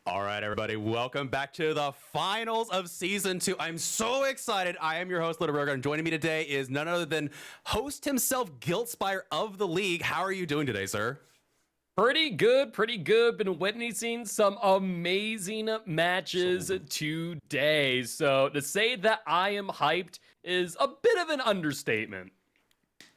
All right, everybody, welcome back to the finals of season 2. I'm so excited. I am your host, littlerugaard, and joining me today is none other than host himself, Giltspire of the league. How are you doing today, sir? Pretty good, pretty good. Been witnessing some amazing matches today. So to say that I am hyped is a bit of an understatement.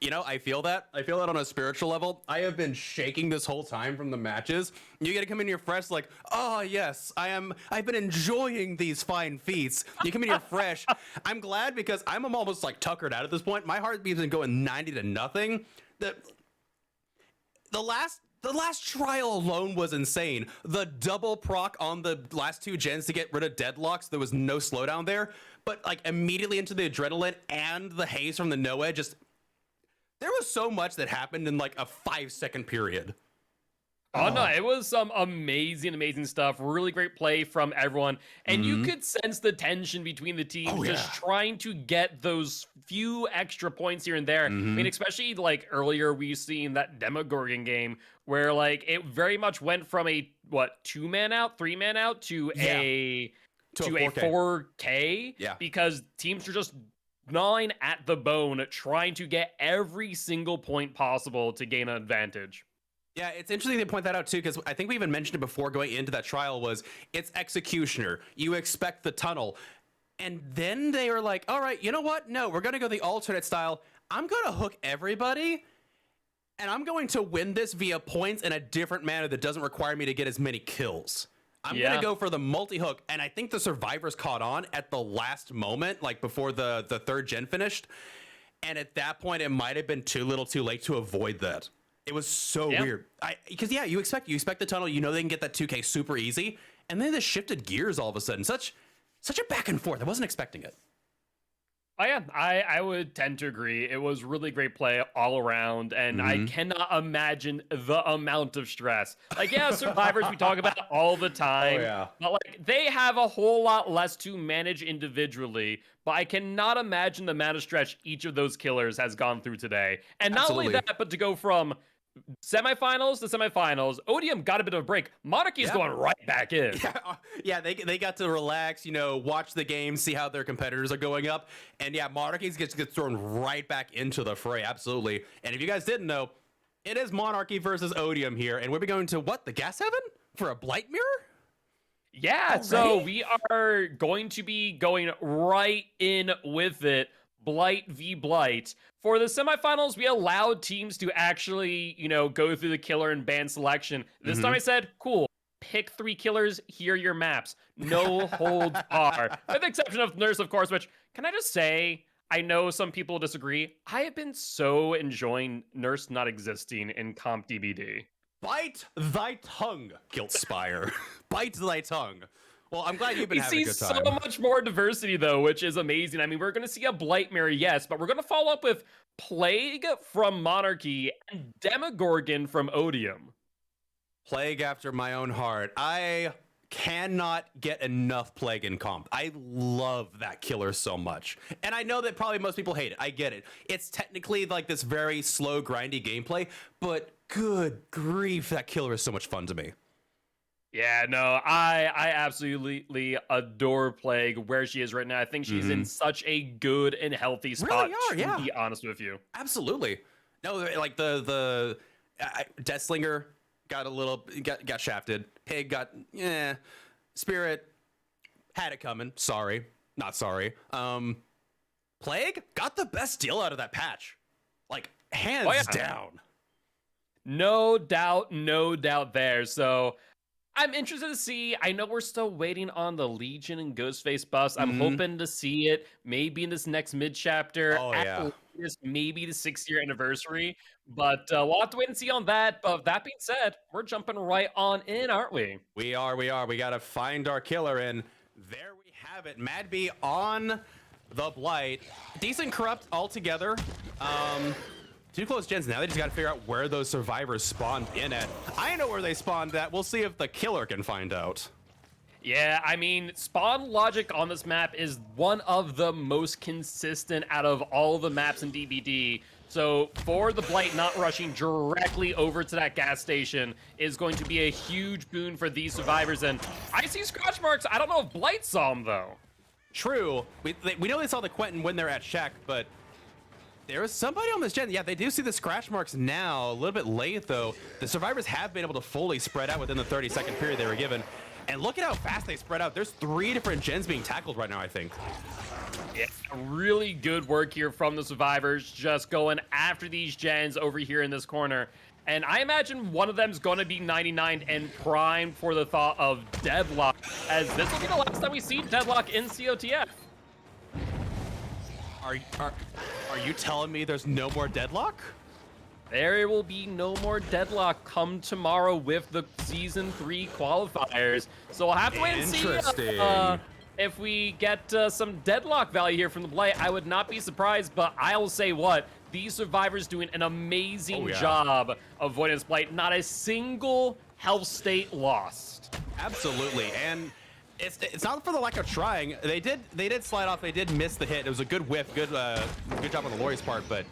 You know, I feel that. I feel that on a spiritual level. I have been shaking this whole time from the matches. You get to come in here fresh, like, oh yes, I've been enjoying these fine feats. You come in here fresh. I'm glad because I'm almost like tuckered out at this point. My heartbeat's been going 90 to nothing. The last trial alone was insane. The double proc on the last 2 gens to get rid of deadlocks. There was no slowdown there, but like immediately into the adrenaline and the haze from the Noah, just there was so much that happened in like a 5-second period. Oh no, it was some amazing stuff. Really great play from everyone. And you could sense the tension between the teams just trying to get those few extra points here and there. I mean, especially like earlier we seen that Demogorgon game where like it very much went from a 2-man out, 3-man out to a 4K. Yeah. Because teams are just gnawing at the bone, trying to get every single point possible to gain an advantage. Yeah, it's interesting to point that out too, because I think we even mentioned it before going into that trial was it's Executioner. You expect the tunnel. And then they were like, all right, you know what? No, we're going to go the alternate style. I'm going to hook everybody, and I'm going to win this via points in a different manner that doesn't require me to get as many kills. I'm going to go for the multi-hook, and I think the survivors caught on at the last moment, like before the 3rd gen finished. And at that point, it might have been too little too late to avoid that. It was so weird. Because you expect the tunnel, you know they can get that 2K super easy, and then they shifted gears all of a sudden. Such a back and forth. I wasn't expecting it. Oh yeah, I would tend to agree. It was really great play all around, and I cannot imagine the amount of stress. Like, yeah, survivors we talk about all the time, but like they have a whole lot less to manage individually. But I cannot imagine the amount of stress each of those killers has gone through today. And not only that, but to go from semifinals to semifinals, Odium got a bit of a break. Monarchy is going right back in. Yeah, they got to relax, watch the game, see how their competitors are going up. And yeah, Monarchy gets thrown right back into the fray, absolutely. And if you guys didn't know, it is Monarchy versus Odium here. And we'll be going to what, the Gas Heaven? For a Blight Mirror? Yeah, so we are going to be going right in with it. Blight v Blight. For the semifinals, we allowed teams to actually, go through the killer and ban selection. This time I said, cool, pick 3 killers, here are your maps. No holds barred. With the exception of Nurse, of course, which, can I just say, I know some people disagree. I have been so enjoying Nurse not existing in Comp DBD. Bite thy tongue, Giltspire. Bite thy tongue. Well, I'm glad you've been having a good time. We see so much more diversity, though, which is amazing. I mean, we're going to see a Blightmare, yes, but we're going to follow up with Plague from Monarchy and Demogorgon from Odium. Plague after my own heart. I cannot get enough Plague in comp. I love that killer so much. And I know that probably most people hate it. I get it. It's technically like this very slow, grindy gameplay, but good grief, that killer is so much fun to me. Yeah, no, I absolutely adore Plague where she is right now. I think she's in such a good and healthy spot, to be honest with you. Absolutely. No, like the Deathslinger got shafted. Pig got, Spirit had it coming. Sorry. Not sorry. Plague got the best deal out of that patch. Like, hands down. No doubt there. So I'm interested to see. I know we're still waiting on the Legion and Ghostface buffs. I'm hoping to see it maybe in this next mid chapter. Maybe the 6-year anniversary. But we'll have to wait and see on that. But that being said, we're jumping right on in, aren't we? We are. We got to find our killer. And there we have it. Mad B on the Blight. Decent corrupt altogether. 2 close gens now. They just got to figure out where those survivors spawned in at. I know where they spawned at. We'll see if the killer can find out. Yeah, I mean, spawn logic on this map is one of the most consistent out of all the maps in DBD. So for the Blight not rushing directly over to that gas station is going to be a huge boon for these survivors. And I see scratch marks. I don't know if Blight saw them, though. True. We know they saw the Quentin when they're at Shack, but there was somebody on this gen. Yeah, they do see the scratch marks now. A little bit late, though. The survivors have been able to fully spread out within the 30-second period they were given. And look at how fast they spread out. There's 3 different gens being tackled right now, I think. Yeah, really good work here from the survivors, just going after these gens over here in this corner. And I imagine one of them's going to be 99 and primed for the thought of Deadlock, as this will be the last time we see Deadlock in COTF. Are you telling me there's no more Deadlock? There will be no more Deadlock come tomorrow with the Season 3 qualifiers. So we'll have to wait and see if we get some Deadlock value here from the Blight. I would not be surprised, but I'll say what, these survivors doing an amazing job avoiding this Blight. Not a single health state lost. Absolutely, and it's not for the lack of trying. They did slide off. They did miss the hit. It was a good whiff. Good job on the Lori's part, but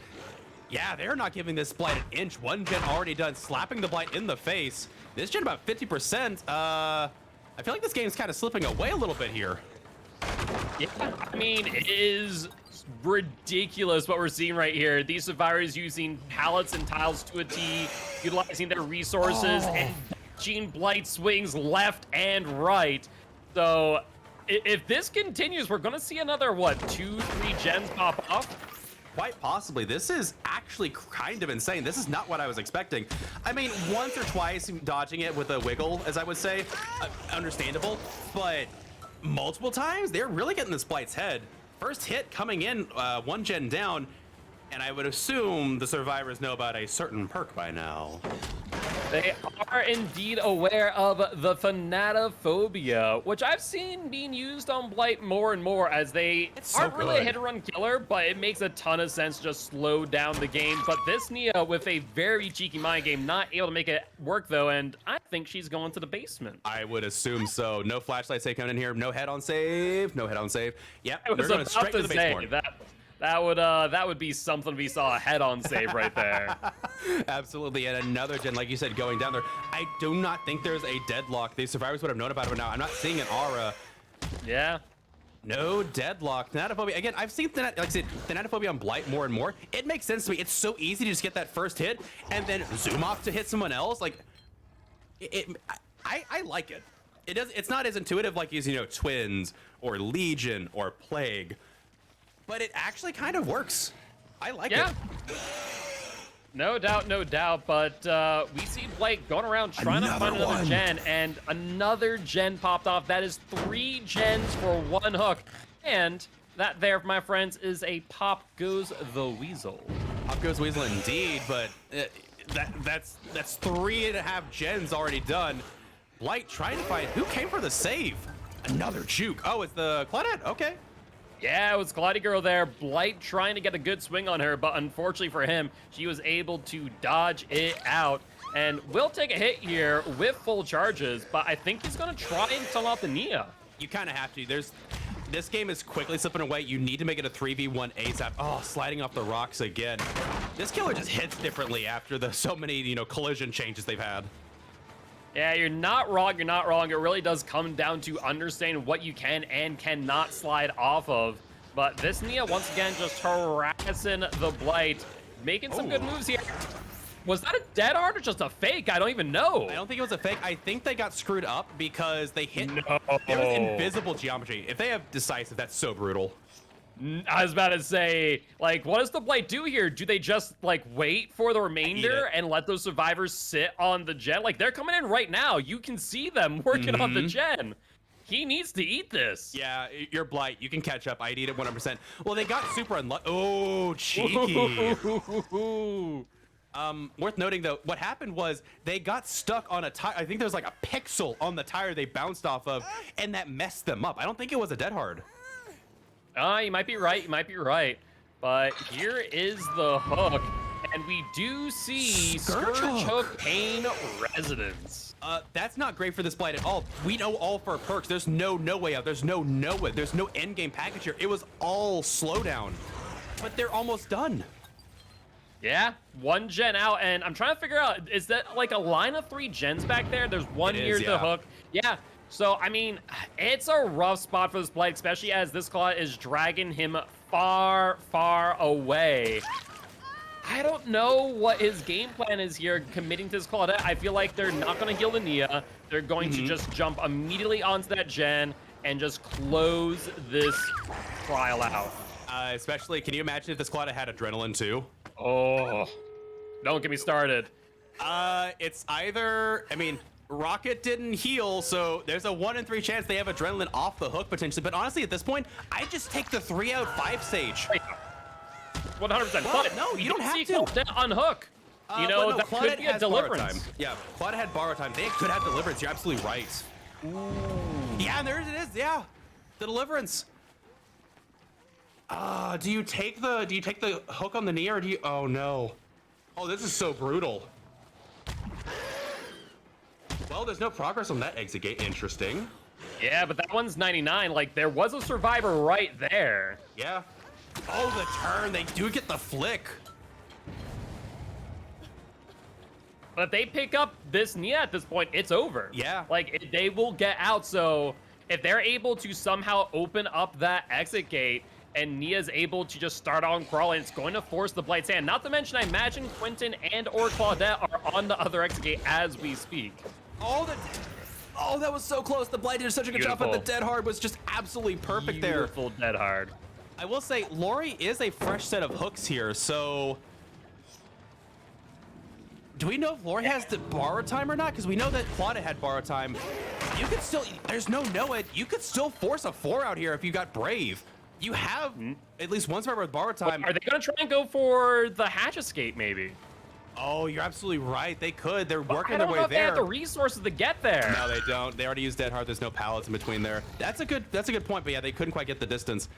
yeah, they're not giving this Blight an inch. One gen already done, slapping the Blight in the face. This gen about 50%. I feel like this game's kind of slipping away a little bit here. Yeah, I mean, it is ridiculous what we're seeing right here. These survivors using pallets and tiles to a T, utilizing their resources and dodging Blight swings left and right. So if this continues, we're going to see another, what, 2-3 gens pop off? Quite possibly. This is actually kind of insane. This is not what I was expecting. I mean, once or twice dodging it with a wiggle, as I would say, understandable, but multiple times, they're really getting this Blight's head. First hit coming in, 1 gen down, and I would assume the survivors know about a certain perk by now. They are indeed aware of the Thanatophobia, which I've seen being used on Blight more and more, as they aren't really a hit-and-run killer, but it makes a ton of sense to just slow down the game. But this Nia, with a very cheeky mind game, not able to make it work, though, and I think she's going to the basement. I would assume so. No flashlight save coming in here. No head on save. No head on save. Yep, they're going straight to the basement. That would be something we saw a head-on save right there. Absolutely, and another gen, like you said, going down there. I do not think there's a Deadlock. The survivors would have known about it now. I'm not seeing an aura. Yeah. No Deadlock. Thanatophobia. Again, I've seen Thanatophobia on Blight more and more. It makes sense to me. It's so easy to just get that first hit and then zoom off to hit someone else. Like, I like it. It's not as intuitive like using, Twins or Legion or Plague. But it actually kind of works. I like it. No doubt, no doubt. But we see Blight going around trying to find another gen, and another gen popped off. That is 3 gens for 1 hook. And that there, my friends, is a Pop Goes the Weasel. Pop Goes Weasel indeed, but that's 3.5 gens already done. Blight trying to find who came for the save. Another juke. Oh, it's the Claudette. Okay. Yeah, it was Glidey Girl there. Blight trying to get a good swing on her, but unfortunately for him, she was able to dodge it out. And will take a hit here with full charges, but I think he's going to try and sell out the Nia. You kind of have to. This game is quickly slipping away. You need to make it a 3v1 ASAP. Oh, sliding off the rocks again. This killer just hits differently after so many, collision changes they've had. Yeah, you're not wrong. You're not wrong. It really does come down to understanding what you can and cannot slide off of. But this Nia, once again, just harassing the Blight, making some good moves here. Was that a dead art or just a fake? I don't even know. I don't think it was a fake. I think they got screwed up because they hit. No. There was invisible geometry. If they have decisive, that's so brutal. I was about to say, like, what does the Blight do here? Do they just, like, wait for the remainder and let those survivors sit on the gen? Like, they're coming in right now. You can see them working on the gen. He needs to eat this. Yeah, you're Blight. You can catch up. I'd eat it 100%. Well, they got super unlucky. Oh, cheeky. Worth noting, though, what happened was they got stuck on a tire. I think there was, like, a pixel on the tire they bounced off of, and that messed them up. I don't think it was a dead hard. You might be right. You might be right. But here is the hook. And we do see Scourge Scourge Hook. Hook Pain Residence. That's not great for this Blight at all. We know all for perks. There's no way out. There's no way. There's no end game package here. It was all slowdown. But they're almost done. Yeah, 1 gen out, and I'm trying to figure out, is that like a line of 3 gens back there? There's one near the hook. Yeah, so I mean, it's a rough spot for this Blight, especially as this claw is dragging him far, far away. I don't know what his game plan is here, committing to this Claudette. I feel like they're not going to heal the Nia. They're going to just jump immediately onto that gen and just close this trial out. Especially, can you imagine if this Claudette had adrenaline too? Oh, don't get me started. It's either, I mean, Rocket didn't heal, so there's a 1 in 3 chance they have adrenaline off the hook potentially. But honestly, at this point, I just take the 3 out 5 stage. 100%. Well, no, you don't have to. Unhook. You know, no, that could be a deliverance. Yeah, Claudette had borrow time. They could have deliverance. You're absolutely right. Ooh. Yeah, there it is. Yeah, the deliverance. Do you take the hook on the knee, or do you? Oh no. Oh, this is so brutal. Well, there's no progress on that exit gate. Interesting. Yeah, but that one's 99. Like, there was a survivor right there. Yeah. Oh, the turn. They do get the flick. But if they pick up this Nia at this point, it's over. Yeah. Like, they will get out. So if they're able to somehow open up that exit gate and Nia's able to just start on crawling, it's going to force the Blight's hand. Not to mention, I imagine Quentin and or Claudette are on the other exit gate as we speak. Oh, that was so close. The Blight did such a good job, but the Dead Hard was just absolutely perfect there. Beautiful Dead Hard. I will say, Lori is a fresh set of hooks here, so... Do we know if Lori has the borrow time or not? Because we know that Claudia had borrow time. You could still... There's no know-it. You could still force a 4 out here if you got Brave. You have at least one survivor with borrow time. Are they going to try and go for the hatch escape, maybe? Oh, you're absolutely right. They could. They're working their way there. I don't know if they have the resources to get there. No, they don't. They already used Dead Hard. There's no pallets in between there. That's a good point, but yeah, they couldn't quite get the distance.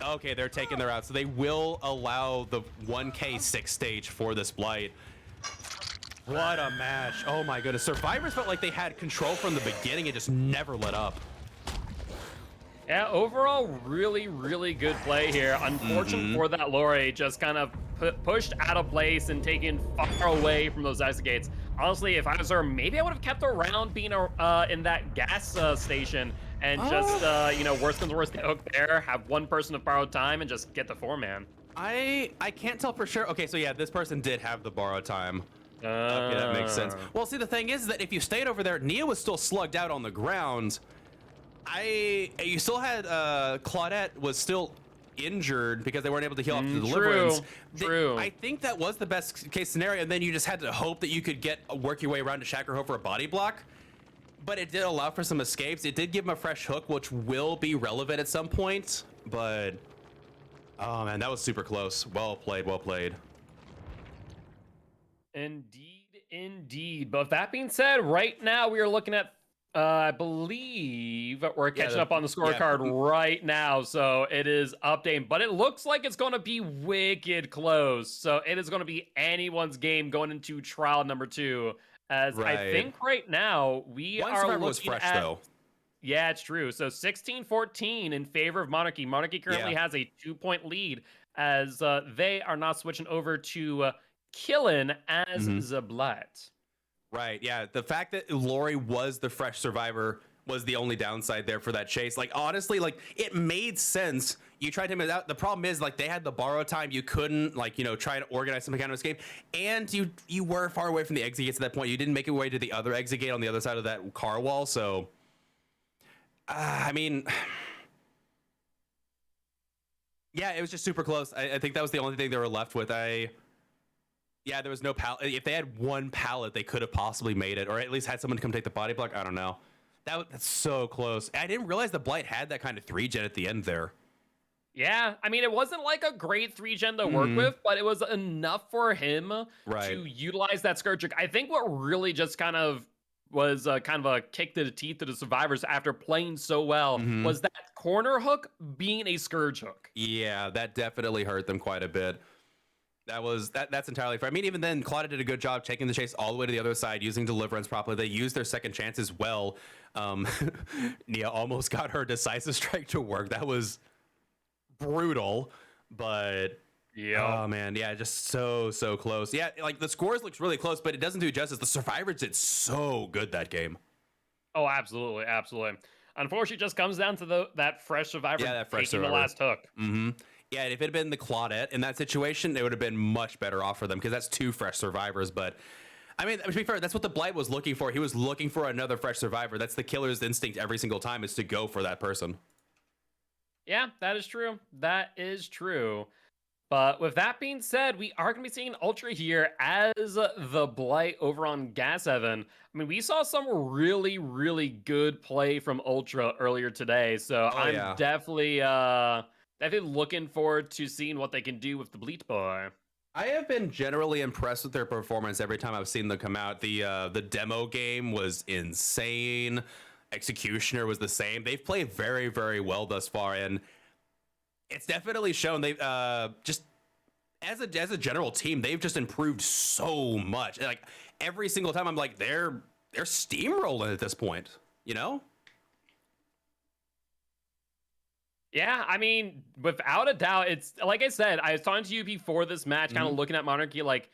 Okay, they're taking their out, so they will allow the 1K 6 stage for this Blight. What a match. Oh my goodness. Survivors felt like they had control from the beginning and just never let up. Yeah, overall, really, really good play here. Unfortunate for that Lori, just kind of pushed out of place and taken far away from those exit gates. Honestly, if I was her, maybe I would have kept her around being in that gas station and just, you know, worst comes to worst, hook there, have one person of borrowed time and just get the 4-man. I can't tell for sure. Okay, so yeah, this person did have the borrowed time. Okay, that makes sense. Well, see, the thing is that if you stayed over there, Nia was still slugged out on the ground. You still had Claudette was still injured because they weren't able to heal after the deliverance. True. I think that was the best case scenario, and then you just had to hope that you could work your way around to Shacker Hope for a body block. But it did allow for some escapes. It did give him a fresh hook, which will be relevant at some point. But oh man, that was super close. Well played, well played. Indeed. But with that being said, right now we are looking at I believe we're catching up on the scorecard right now, so it is updating, but it looks like it's going to be wicked close. So it is going to be anyone's game going into trial number 2, as I think right now we are looking was fresh, at... though. Yeah, it's true. So 16-14 in favor of Monarchy. Monarchy currently has a 2-point lead as they are not switching over to Killen as Zablat. Right, yeah. The fact that Lori was the fresh survivor was the only downside there for that chase. Like, honestly, like, it made sense. You tried him out. The problem is, like, they had the borrow time. You couldn't, like, you know, try to organize some kind of escape. And you were far away from the exit gates at that point. You didn't make your way to the other exit gate on the other side of that car wall. So, I mean, yeah, it was just super close. I think that was the only thing they were left with. Yeah, there was no pallet. If they had one pallet, they could have possibly made it, or at least had someone come take the body block. I don't know. That's so close. I didn't realize the Blight had that kind of 3-gen at the end there. Yeah, I mean, it wasn't like a great 3-gen to work with, but it was enough for him to utilize that Scourge Hook. I think what really just kind of was kind of a kick to the teeth to the survivors after playing so well was that corner hook being a Scourge Hook. Yeah, that definitely hurt them quite a bit. That's entirely fair. I mean, even then, Claudia did a good job taking the chase all the way to the other side, using deliverance properly. They used their second chance as well. Um, Nia almost got her decisive strike to work. That was brutal, but Yeah. oh man, yeah, just so close. Yeah, like the scores looks really close, but it doesn't do justice. The survivors did so good that game. Oh, absolutely, absolutely. Unfortunately, it just comes down to that fresh survivor Yeah, that fresh taking survivor. the last hook. Mm-hmm. Yeah, and if it had been the Claudette in that situation, it would have been much better off for them because that's two fresh survivors. But I mean, to be fair, that's what the Blight was looking for. He was looking for another fresh survivor. That's the killer's instinct every single time, is to go for that person. Yeah, that is true. That is true. But with that being said, we are going to be seeing Ultra here as the Blight over on Gas Heaven. I mean, we saw some really, really good play from Ultra earlier today. So I'm definitely looking forward to seeing what they can do with the Bleat Boy. I have been generally impressed with their performance every time I've seen them come out. The demo game was insane. Executioner was the same. They've played very, very well thus far, and it's definitely shown they just as a general team, they've just improved so much. Like every single time I'm like, they're steamrolling at this point, you know? Yeah, I mean, without a doubt, it's like I said, I was talking to you before this match, kind of looking at Monarchy, like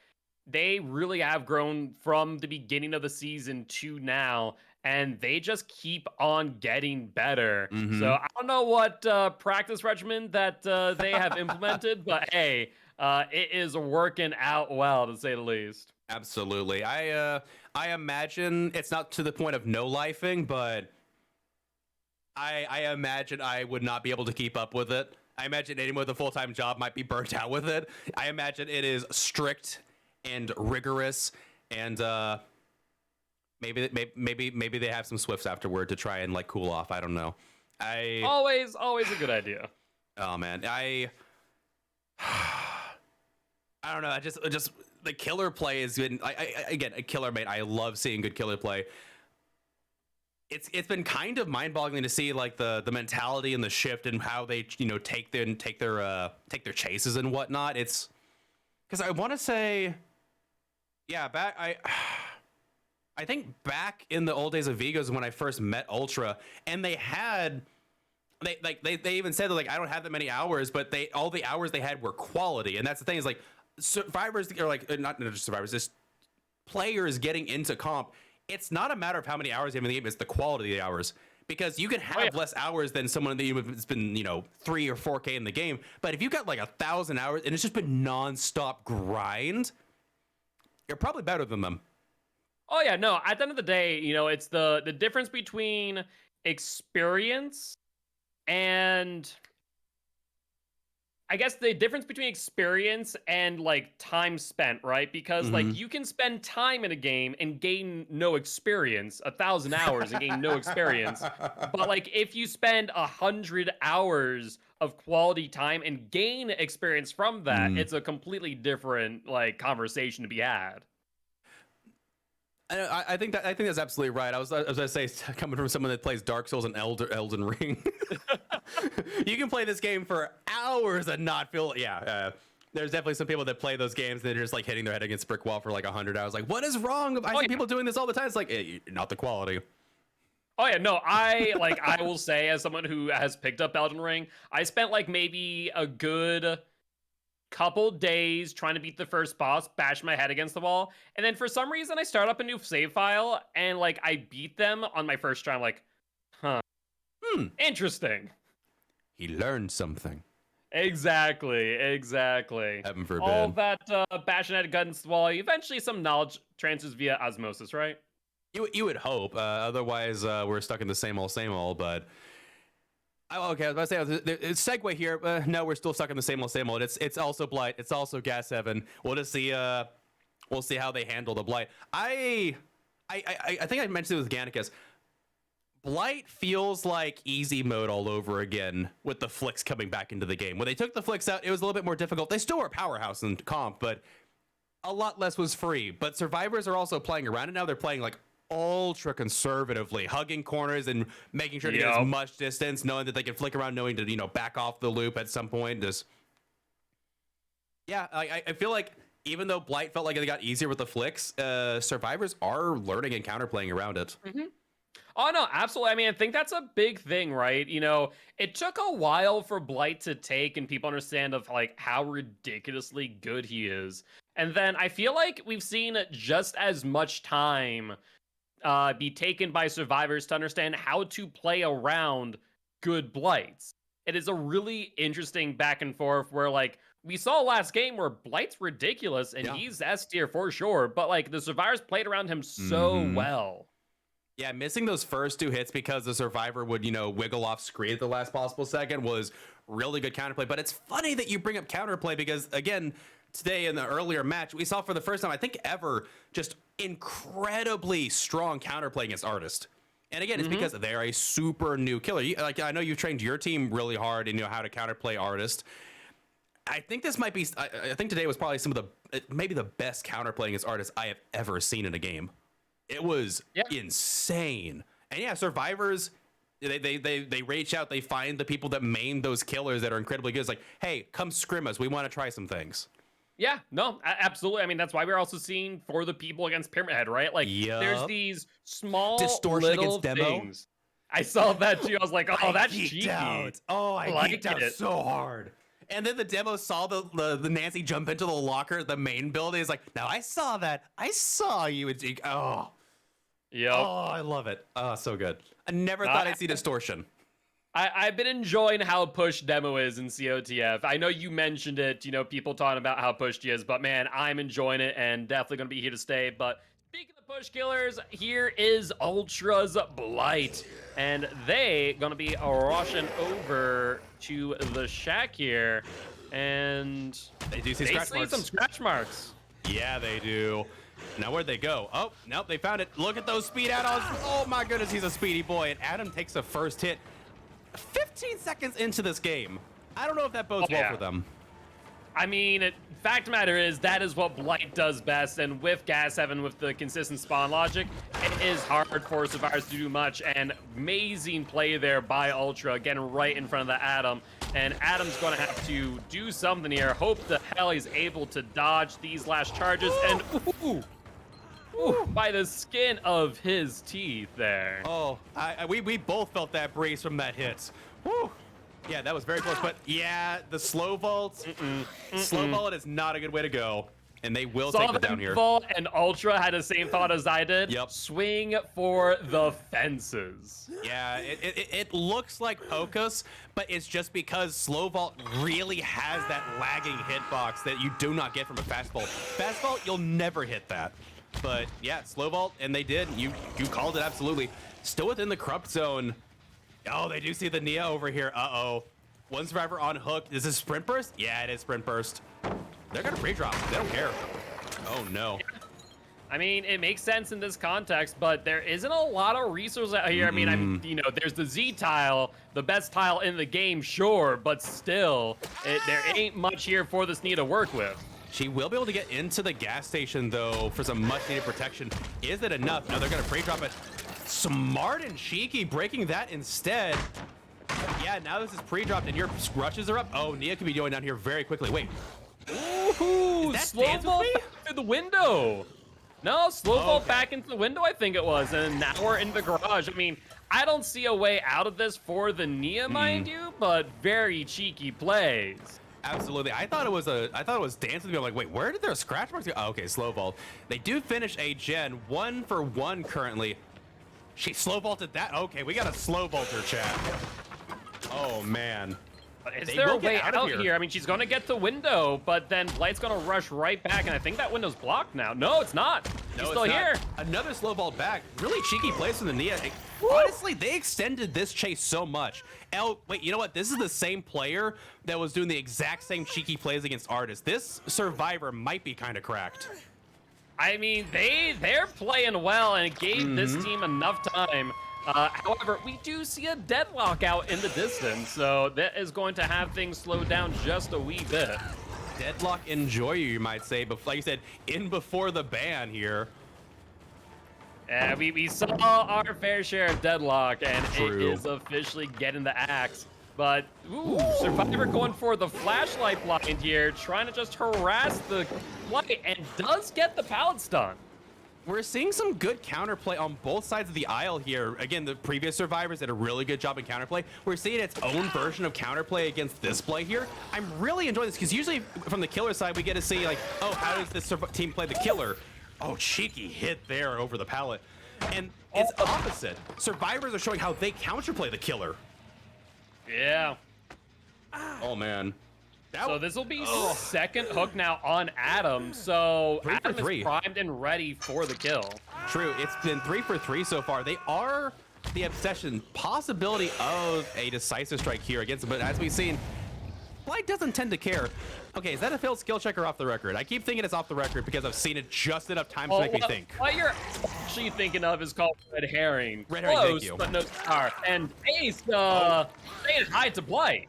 they really have grown from the beginning of the season to now, and they just keep on getting better. So I don't know what practice regimen that they have implemented, but hey, it is working out well, to say the least. Absolutely. I imagine it's not to the point of no lifing, but I imagine I would not be able to keep up with it. I imagine anyone with a full-time job might be burnt out with it. I imagine it is strict and rigorous, and maybe they have some Swifts afterward to try and like cool off. I don't know. Always a good idea. Oh man, I don't know. I just the killer play has been again a killer mate. I love seeing good killer play. It's been kind of mind-boggling to see like the mentality and the shift and how they take their chases and whatnot. It's because I want to say, yeah, I think back in the old days of Vigos when I first met Ultra, and they even said that, like, I don't have that many hours, but all the hours they had were quality, and that's the thing is like survivors are like not just survivors, just players getting into comp. It's not a matter of how many hours you have in the game, it's the quality of the hours. Because you can have less hours than someone that's been, 3 or 4K in the game. But if you got like 1,000 hours and it's just been nonstop grind, you're probably better than them. Oh yeah, no, at the end of the day, it's the difference between experience and I guess the difference between experience and like time spent, right? Because like you can spend time in a game and gain no experience, 1,000 hours and gain no experience. But like if you spend 100 hours of quality time and gain experience from that, it's a completely different like conversation to be had. I think that's absolutely right. I was gonna say, coming from someone that plays Dark Souls and Elden Ring, you can play this game for hours and not feel. Yeah, there's definitely some people that play those games that are just like hitting their head against a brick wall for like 100 hours. Like, what is wrong? I see people doing this all the time. It's like not the quality. Oh yeah, no, I will say, as someone who has picked up Elden Ring, I spent like maybe a good couple days trying to beat the first boss, bash my head against the wall, and then for some reason I start up a new save file and like I beat them on my first try. I'm like, interesting. He learned something. Exactly. Heaven forbid. All that bashing head against the wall, eventually some knowledge transfers via osmosis, right? You would hope. Otherwise, we're stuck in the same old. But okay, I was about to say, segue here. No, we're still stuck in the same old. It's also Blight. It's also Gas Heaven. We'll just see. We'll see how they handle the Blight. I think I mentioned it with Gannicus. Blight feels like easy mode all over again with the flicks coming back into the game. When they took the flicks out, it was a little bit more difficult. They still were a powerhouse in comp, but a lot less was free. But survivors are also playing around it now. They're playing like ultra conservatively, hugging corners and making sure to get as much distance, knowing that they can flick around, knowing to back off the loop at some point. Yeah, I feel like even though Blight felt like it got easier with the flicks, survivors are learning and counterplaying around it. Oh no, absolutely. I mean, I think that's a big thing, right? It took a while for Blight to take and people understand of like how ridiculously good he is. And then I feel like we've seen just as much time be taken by survivors to understand how to play around good Blights. It is a really interesting back and forth where like we saw last game where Blight's ridiculous and he's S tier for sure, but like the survivors played around him so well. Yeah, missing those first 2 hits because the survivor would, wiggle off screen at the last possible second was really good counterplay. But it's funny that you bring up counterplay because, again, today in the earlier match, we saw for the first time, I think ever, just incredibly strong counterplay against Artist. And again, it's because they're a super new killer. I know you've trained your team really hard and you know how to counterplay Artist. I think this might be, I think today was probably maybe the best counterplaying against Artist I have ever seen in a game. It was insane. And yeah, survivors, they reach out, they find the people that main those killers that are incredibly good. It's like, hey, come scrim us. We want to try some things. Yeah, no, absolutely. I mean, that's why we're also seeing for the people against Pyramid Head, right? Like, there's these small distortion little against demo. things. I saw that too. I was like, oh, that's cheeky. Oh, I geeked out so hard. And then the demo saw the Nancy jump into the locker, the main building. It's like, now I saw that. I saw you. Yep. Oh, I love it. Oh, so good. I never thought I'd see distortion. I've been enjoying how pushed demo is in COTF. I know you mentioned it, people talking about how pushed he is, but man, I'm enjoying it and definitely going to be here to stay. But speaking of push killers, here is Ultra's Blight. And they going to be rushing over to the shack here. And they do see some scratch marks. Yeah, they do. Now, where'd they go? Oh, nope, they found it. Look at those speed add-ons. Oh, my goodness, he's a speedy boy. And Adam takes the first hit 15 seconds into this game. I don't know if that bodes well for them. I mean, fact of the matter is, that is what Blight does best. And with Gas Heaven, with the consistent spawn logic, it is hard for survivors to do much. And amazing play there by Ultra, getting right in front of the Adam. And Adam's going to have to do something here. Hope the hell he's able to dodge these last charges. And by the skin of his teeth there. Oh, we both felt that breeze from that hit. Woo. Yeah, that was very close. But yeah, the slow vault. Slow vault is not a good way to go. And they will take it down here. Vault and Ultra had the same thought as I did. Yep. Swing for the fences. Yeah, it looks like Pocus, but it's just because Slow Vault really has that lagging hitbox that you do not get from a Fast Vault. Fast Vault, you'll never hit that. But yeah, Slow Vault, and they did. You called it absolutely. Still within the corrupt zone. Oh, they do see the Nia over here. Uh-oh. One survivor on hook. Is this Sprint Burst? Yeah, it is Sprint Burst. They're gonna pre-drop. They don't care. Oh no. I mean, it makes sense in this context, but there isn't a lot of resources out here. I mean, there's the Z tile, the best tile in the game, sure, but still, there ain't much here for this Nia to work with. She will be able to get into the gas station, though, for some much-needed protection. Is it enough? No, they're going to pre-drop it. Smart and cheeky, breaking that instead. Yeah, now this is pre-dropped, and your rushes are up. Oh, Nia could be going down here very quickly. Wait. Ooh, slow vault back through the window. No, slow vault back into the window, I think it was. And now we're in the garage. I mean, I don't see a way out of this for the Nia, mind you, but very cheeky plays. Absolutely. I thought it was dancing. I'm like, wait, where did their scratch marks go? Oh, okay, slow vault. They do finish a gen 1 for 1 currently. She slow vaulted that. Okay, we got a slow vaulter, chat. Oh man. Is there a way out here? I mean, she's gonna get the window, but then Blight's gonna rush right back, and I think that window's blocked now. No, it's not. She's still here. Another slow vault back. Really cheeky place from the Nia. Honestly, they extended this chase so much. Wait, you know what? This is the same player that was doing the exact same cheeky plays against Artist. This survivor might be kind of cracked. I mean, they're playing well, and it gave this team enough time. However, we do see a deadlock out in the distance, so that is going to have things slow down just a wee bit. Deadlock enjoyer, you might say, but like you said, in before the ban here. We saw our fair share of deadlock, and it is officially getting the axe. But, ooh, Survivor going for the flashlight blind here, trying to just harass the light, and does get the pallet stun. We're seeing some good counterplay on both sides of the aisle here. Again, the previous survivors did a really good job in counterplay. We're seeing its own version of counterplay against this play here. I'm really enjoying this because usually from the killer side, we get to see like, oh, how does this team play the killer? Oh, cheeky hit there over the pallet. And it's opposite. Survivors are showing how they counterplay the killer. Yeah. Oh, man. So this will be second hook now on Adam. So Adam is primed and ready for the kill. True. It's been 3 for 3 so far. They are the obsession. Possibility of a decisive strike here against them. But as we've seen, Blight doesn't tend to care. Okay, is that a failed skill check or off the record? I keep thinking it's off the record because I've seen it just enough times to make me think. What you're actually thinking of is called Red Herring. Red Herring, thank you. But no star. And Ace saying hi to Blight.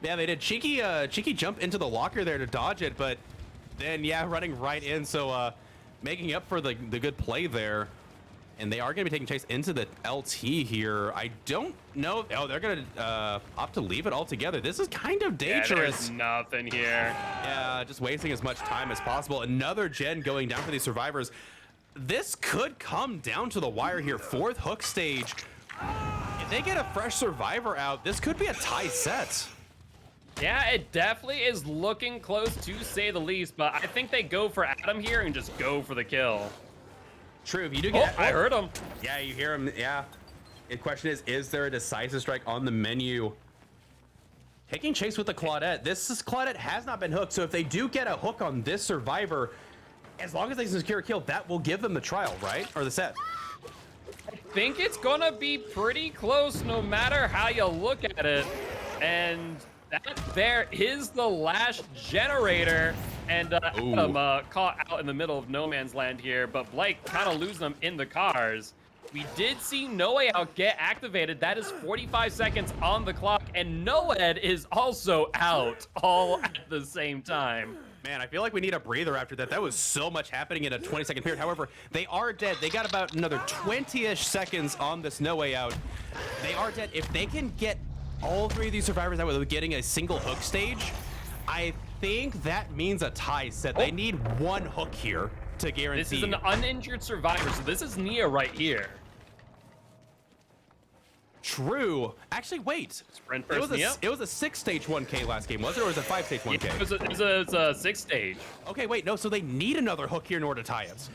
Yeah, they did cheeky jump into the locker there to dodge it, but then, yeah, running right in. So making up for the good play there. And they are going to be taking chase into the LT here. I don't know. Oh, they're going to opt to leave it altogether. This is kind of dangerous. Yeah, there's nothing here. Yeah, just wasting as much time as possible. Another gen going down for these survivors. This could come down to the wire here. 4th hook stage. If they get a fresh survivor out, this could be a tie set. Yeah, it definitely is looking close to say the least, but I think they go for Adam here and just go for the kill. True, if you do get... I heard him. Yeah, you hear him. Yeah. The question is there a decisive strike on the menu? Taking chase with the Claudette. Claudette has not been hooked, so if they do get a hook on this survivor, as long as they secure a kill, that will give them the trial, right? Or the set. I think it's gonna be pretty close no matter how you look at it. And that there is the last generator. And Adam caught out in the middle of no man's land here, but Blake kind of losing them in the cars. We did see No Way Out get activated. That is 45 seconds on the clock, and Noed is also out all at the same time. Man, I feel like we need a breather after that. That was so much happening in a 20-second period. However, they are dead. They got about another 20-ish seconds on this No Way Out. They are dead. If they can get all 3 of these survivors out without getting a single hook stage, I think that means a tie set. They need 1 hook here to guarantee. This is an uninjured survivor, so this is Nia right here. True. Actually, wait. Sprint first, Nia? It was a 6-stage 1K last game, was it? Or was it a 5-stage 1K? Yeah, it was a 6-stage. Okay, wait, no, so they need another hook here in order to tie it.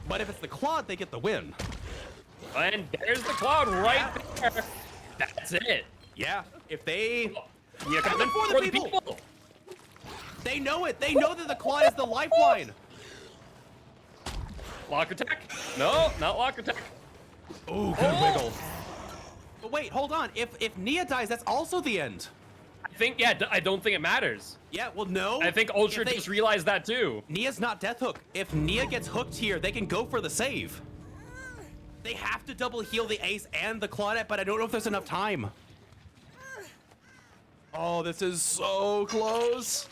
But if it's the Claude, they get the win. And there's the Claude right there. That's it. Yeah, if they... Yeah, come for the people. They know it. They know that the Claude is the lifeline. Lock attack? No, not lock attack. Ooh, good wiggle. But wait, hold on. If Nia dies, that's also the end. I think, yeah, I don't think it matters. Yeah, well, no. I think Ultra just realized that too. Nia's not death hook. If Nia gets hooked here, they can go for the save. They have to double heal the Ace and the Claudette, but I don't know if there's enough time. Oh, this is so close.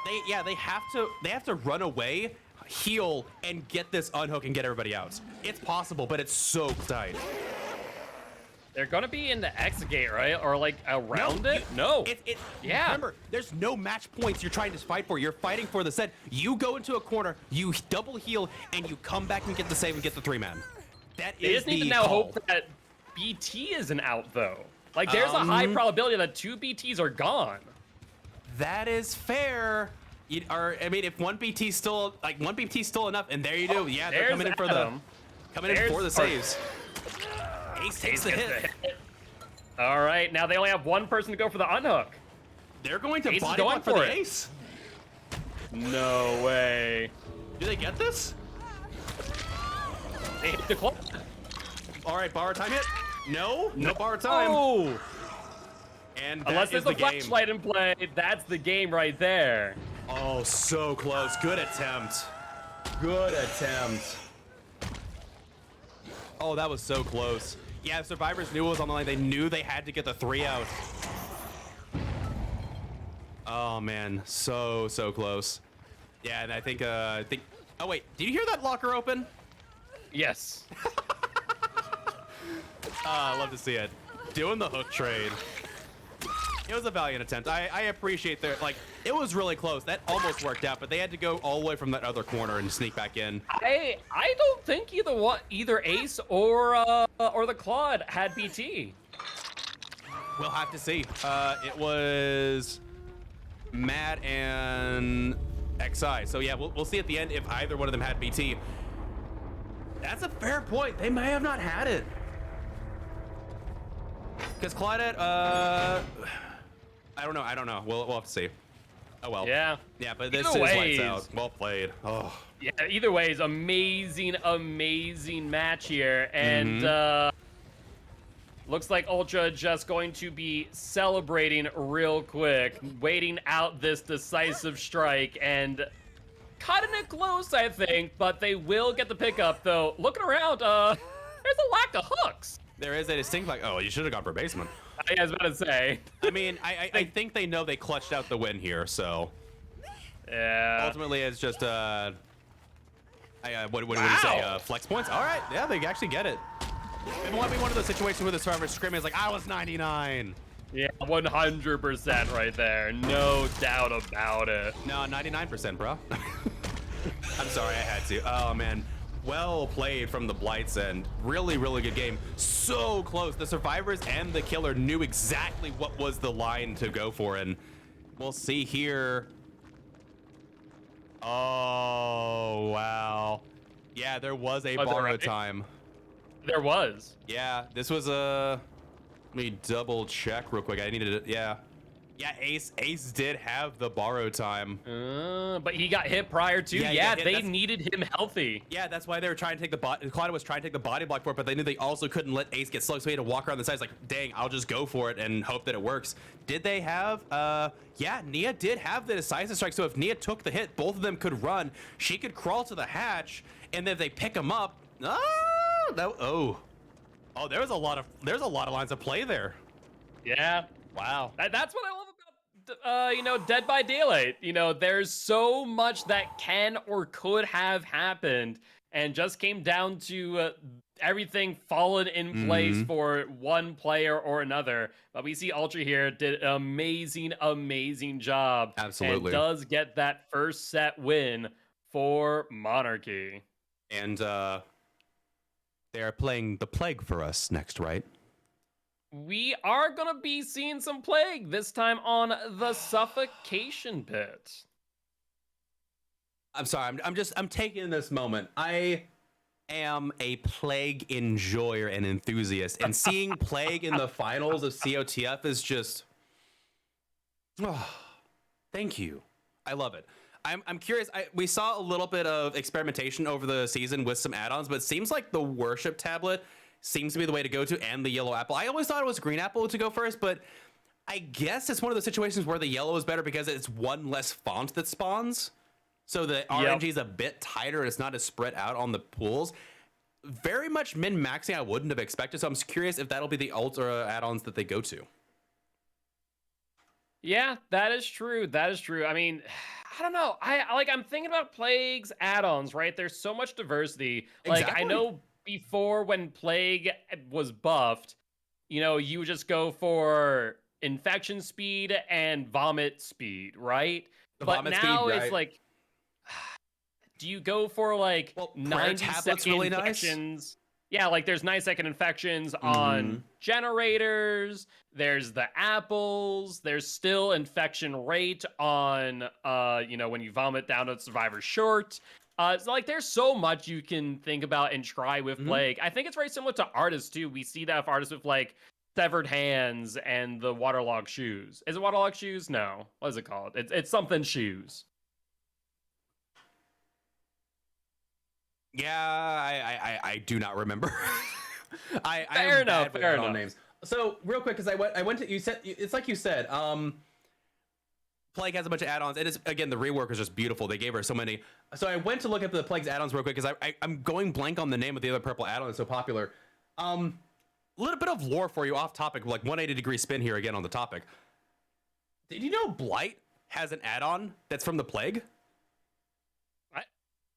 They have to run away, heal, and get this unhook and get everybody out. It's possible, but it's so tight. They're gonna be in the exit gate, right? Or like around it? No. Yeah. Remember, there's no match points you're trying to fight for. You're fighting for the set. You go into a corner, you double heal, and you come back and get the save and get the 3-man. That is the They just need to now hope that BT isn't out though. Like there's a high probability that 2 BTs are gone. That is fair. I mean, if one BT's still enough, and there you do. Yeah, they're coming in for the saves. Ace takes the hit. All right, now they only have 1 person to go for the unhook. They're going to body going for the Ace. No way. Do they get this? They hit the clock. All right, bar time hit. No bar time. Oh. And unless there's a flashlight in play, that's the game right there. Oh, so close. Good attempt. Good attempt. Oh, that was so close. Yeah, survivors knew it was on the line. They knew they had to get the 3 out. Oh man, so close. Yeah, and I think oh wait, did you hear that locker open? Yes. I love to see it. doing the hook trade. It was a valiant attempt. I appreciate their, like, it was really close. That almost worked out, but they had to go all the way from that other corner and sneak back in. I don't think either Ace or the Claude had BT. We'll have to see. It was Matt and XI. So yeah, we'll see at the end if either one of them had BT. That's a fair point. They may have not had it. Because Claudette, I don't know. We'll have to see. Oh well. Yeah. Yeah, but this Either is ways, lights out. Well played. Oh. Yeah. Either ways, amazing match here, and looks like Ultra just going to be celebrating real quick, waiting out this decisive strike, and cutting it close, I think. But they will get the pickup, though. Looking around, there's a lack of hooks. There is a distinct, like, oh, you should have gone for basement. I was about to say. I mean, I think they know they clutched out the win here, so. Yeah. Ultimately, it's just, what do you say? Flex points? All right, yeah, they actually get it. It might be one of those situations where the server screaming is like, I was 99. Yeah, 100% right there. No doubt about it. No, 99%, bro. I'm sorry, I had to. Oh, man. Well played from the Blights end. Really, really good game. So close. The survivors and the killer knew exactly what was the line to go for, and we'll see here. Oh, wow. Yeah, there was a borrow time. There was. Yeah, this was a... Let me double check real quick. I needed it. Yeah. Yeah, Ace did have the borrow time. But he got hit prior to. Yeah, they needed him healthy. Yeah, that's why they were trying to take the Claudia was trying to take the body block for it, but they knew they also couldn't let Ace get slow, so he had to walk around the sides like, dang, I'll just go for it and hope that it works. Did they have, yeah, Nia did have the decisive strike, so if Nia took the hit, both of them could run. She could crawl to the hatch, and then if they pick him up, oh, there's a lot of lines of play there. Yeah. Wow. That's what I love about, Dead by Daylight. There's so much that can or could have happened and just came down to everything fallen in place for one player or another. But we see Ultra here did an amazing job. Absolutely. And does get that first set win for Monarchy. And they are playing the Plague for us next, right? We are going to be seeing some Plague, this time on the Suffocation Pit. I'm sorry, I'm taking this moment. I am a Plague enjoyer and enthusiast, and seeing Plague in the finals of COTF is just... Oh, thank you. I love it. I'm curious. We saw a little bit of experimentation over the season with some add-ons, but it seems like the Worship Tablet seems to be the way to go to, and the Yellow Apple. I always thought it was Green Apple to go first, but I guess it's one of those situations where the yellow is better because it's one less font that spawns. So the RNG is a bit tighter, and it's not as spread out on the pools. Very much min-maxing I wouldn't have expected, so I'm curious if that'll be the Ultra add-ons that they go to. Yeah, that is true. That is true. I mean, I don't know. I'm thinking about Plague's add-ons, right? There's so much diversity. Like, I know before when Plague was buffed, you would just go for infection speed and vomit speed, right? But now it's like, do you go for like 90-second really infections? Nice. Yeah, like there's 9-second infections on generators. There's the apples. There's still infection rate on, when you vomit down a survivor short. So like there's so much you can think about and try with Plague. I think it's very similar to artists too. We see that with artists with like severed hands and the waterlogged shoes. Is it waterlogged shoes? No. What is it called? It's something shoes. Yeah, I do not remember. Fair enough. Names. So real quick, because I went to, you said, it's like you said, Plague has a bunch of add-ons. It is, again, the rework is just beautiful. They gave her so many. So I went to look at the Plague's add-ons real quick because I'm going blank on the name of the other purple add-on that's so popular. A little bit of lore for you off topic, like 180-degree spin here again on the topic. Did you know Blight has an add-on that's from the Plague? What?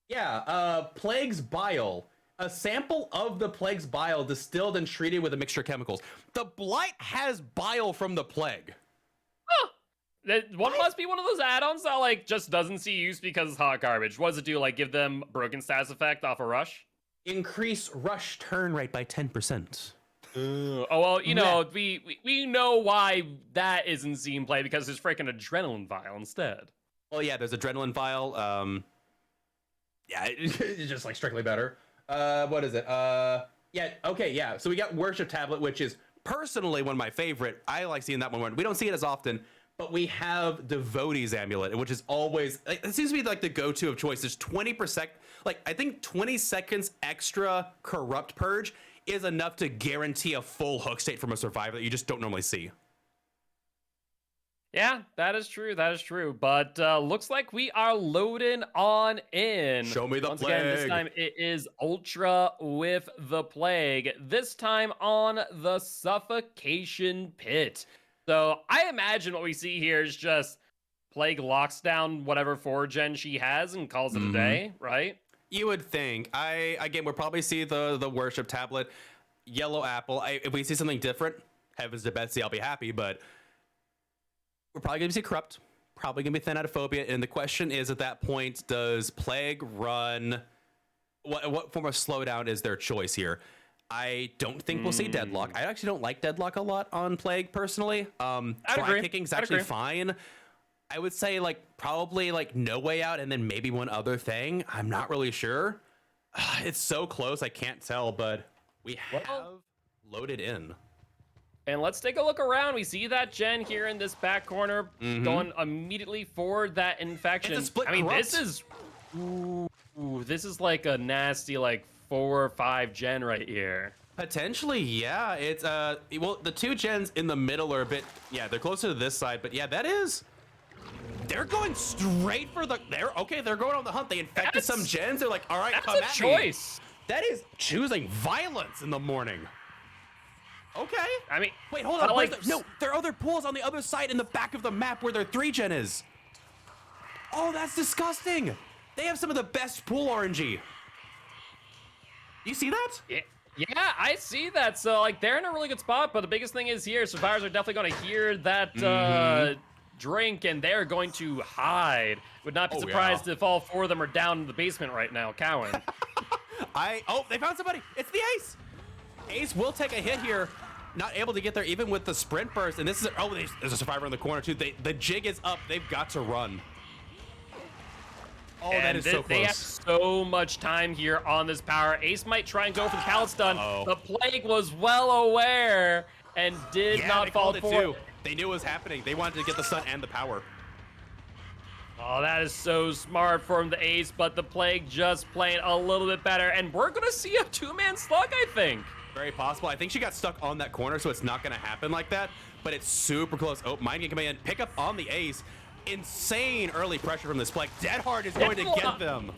Yeah, Plague's Bile. A sample of the plague's bile distilled and treated with a mixture of chemicals. The blight has bile from the plague. Huh. That one must be one of those add-ons that like just doesn't see use because it's hot garbage. What does it do? Like give them broken status effect off a rush? Increase rush turn rate by 10%. Oh well, you know, we know why that isn't seen play because there's freaking adrenaline vial instead. Well, yeah, there's adrenaline vial. Yeah, it's just like strictly better. What is it? Yeah, okay, yeah. So we got Worship Tablet, which is personally one of my favorite. I like seeing that one. We don't see it as often, but we have Devotee's Amulet, which is always, it seems to be like the go-to of choice. There's 20%, like I think 20 seconds extra Corrupt Purge is enough to guarantee a full hook state from a survivor that you just don't normally see. Yeah, that is true. That is true. But looks like we are loading on in. Show me the Once plague. again, this time it is Ultra with the Plague. This time on the Suffocation Pit. So I imagine what we see here is just Plague locks down whatever 4-gen she has and calls it a day, right? You would think. Again, we'll probably see the Worship Tablet, Yellow Apple. If we see something different, heavens to Betsy, I'll be happy, but we're probably going to see Corrupt, probably going to be Thanatophobia, and the question is at that point, does Plague run, what form of slowdown is their choice here? I don't think we'll see Deadlock. I actually don't like Deadlock a lot on Plague, personally. Try kicking's actually fine. I would say like probably like No Way Out and then maybe one other thing. I'm not really sure. It's so close, I can't tell, but we have loaded in. And let's take a look around. We see that gen here in this back corner going immediately for that infection. It's a split I mean, corrupt. this is like a nasty like 4 or 5 gen right here. Potentially, yeah. It's well, the 2 gens in the middle are a bit, yeah, they're closer to this side, but yeah, that is. They're going straight for the. They're going on the hunt. They infected some gens. They're like, all right, come at me. That's a choice. That is choosing violence in the morning. Okay. I mean, wait, hold on. like, No, there are other pools on the other side in the back of the map where their 3-gen is. Oh, that's disgusting. They have some of the best pool RNG. You see that? Yeah, I see that. So like they're in a really good spot, but the biggest thing is here, survivors are definitely going to hear that drink and they're going to hide. Would not be surprised if all 4 of them are down in the basement right now, cowering. They found somebody. It's the Ace. Ace will take a hit here. Not able to get there even with the sprint burst. And this is, there's a survivor in the corner too. The jig is up. They've got to run. Oh, and that is so close. They have so much time here on this power. Ace might try and go for the Cal stun. The Plague was well aware and did not fall for it. They knew it was happening. They wanted to get the stun and the power. Oh, that is so smart from the Ace, but the Plague just playing a little bit better. And we're going to see a 2-man slug, I think. Very possible. I think she got stuck on that corner, so it's not going to happen like that. But it's super close. Oh, Mind Game coming in. Pick up on the Ace. Insane early pressure from this Plague. Dead Hard is going to get them.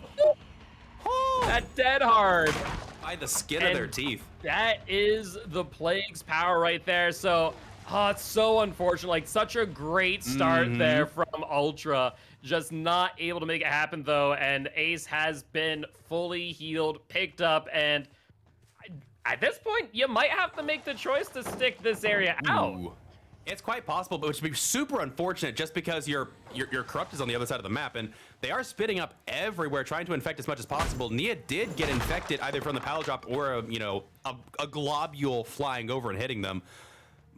That Dead Hard. By the skin of their teeth. That is the Plague's power right there. So, it's so unfortunate. Like, such a great start there from Ultra. Just not able to make it happen, though. And Ace has been fully healed, picked up, and at this point, you might have to make the choice to stick this area out. It's quite possible, but which would be super unfortunate just because your Corrupt is on the other side of the map, and they are spitting up everywhere, trying to infect as much as possible. Nia did get infected either from the pal drop or a globule flying over and hitting them.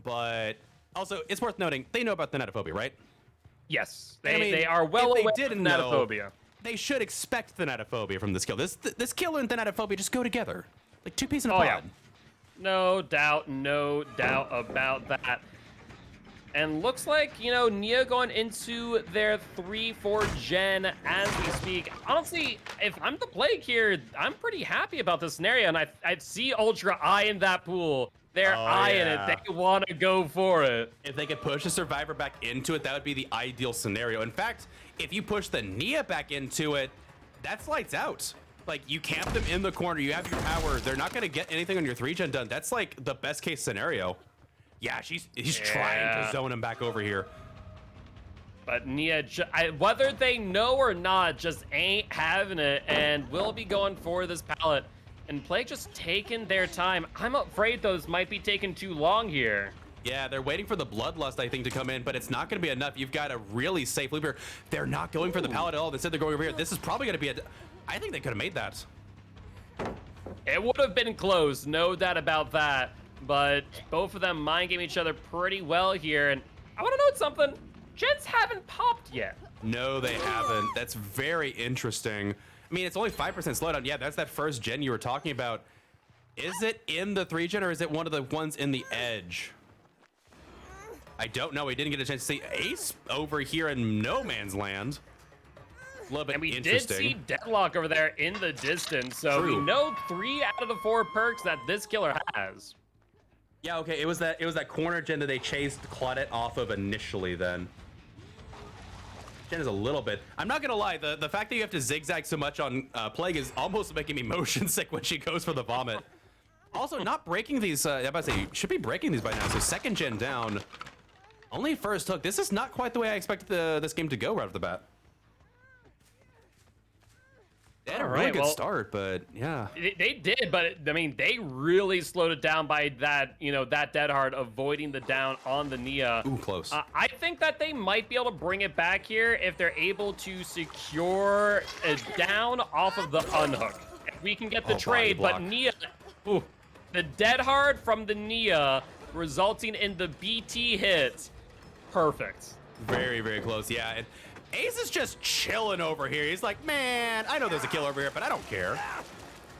But also, it's worth noting, they know about Thanatophobia, right? Yes, they are well aware of Thanatophobia. They should expect Thanatophobia from this kill. This killer and Thanatophobia just go together. Like 2 peas in a pod. Yeah. No doubt about that. And looks like, Nia going into their 3-4 gen as we speak. Honestly, if I'm the Plague here, I'm pretty happy about this scenario. And I see Ultra eyeing that pool. They're eyeing it. They want to go for it. If they could push a survivor back into it, that would be the ideal scenario. In fact, if you push the Nia back into it, that's lights out. Like, you camp them in the corner, you have your power, they're not going to get anything on your 3-gen done. That's like the best case scenario. Yeah, he's trying to zone him back over here. But Nia, whether they know or not, just ain't having it and will be going for this pallet. And Plague just taking their time. I'm afraid those might be taking too long here. Yeah, they're waiting for the Bloodlust, I think, to come in, but it's not going to be enough. You've got a really safe loop here. They're not going for the Pallet at all. Instead, they're going over here. This is probably going to be I think they could have made that. It would have been close, no doubt about that. But both of them mind game each other pretty well here. And I want to note something. Gens haven't popped yet. No, they haven't. That's very interesting. I mean, it's only 5% slowdown. Yeah, that's that first gen you were talking about. Is it in the 3 gen or is it one of the ones in the edge? I don't know. We didn't get a chance to see Ace over here in no man's land. A little bit and we interesting. did see Deadlock over there in the distance, so True. we know 3 out of the 4 perks that this killer has. Yeah, okay. It was that corner gen that they chased Claudette off of initially. Then gen is a little bit. I'm not gonna lie. The fact that you have to zigzag so much on Plague is almost making me motion sick when she goes for the vomit. Also, not breaking these. I'm about to say you should be breaking these by now. So second gen down. Only first hook. This is not quite the way I expected this game to go right off the bat. They had a really good start, but yeah. They did, but I mean, they really slowed it down by that, that Dead Hard avoiding the down on the Nia. Ooh, close. I think that they might be able to bring it back here if they're able to secure a down off of the unhook. If we can get the trade, but Nia, the Dead Hard from the Nia resulting in the BT hit. Perfect. Very, very close. Yeah. And Ace is just chilling over here. He's like, man, I know there's a kill over here, but I don't care.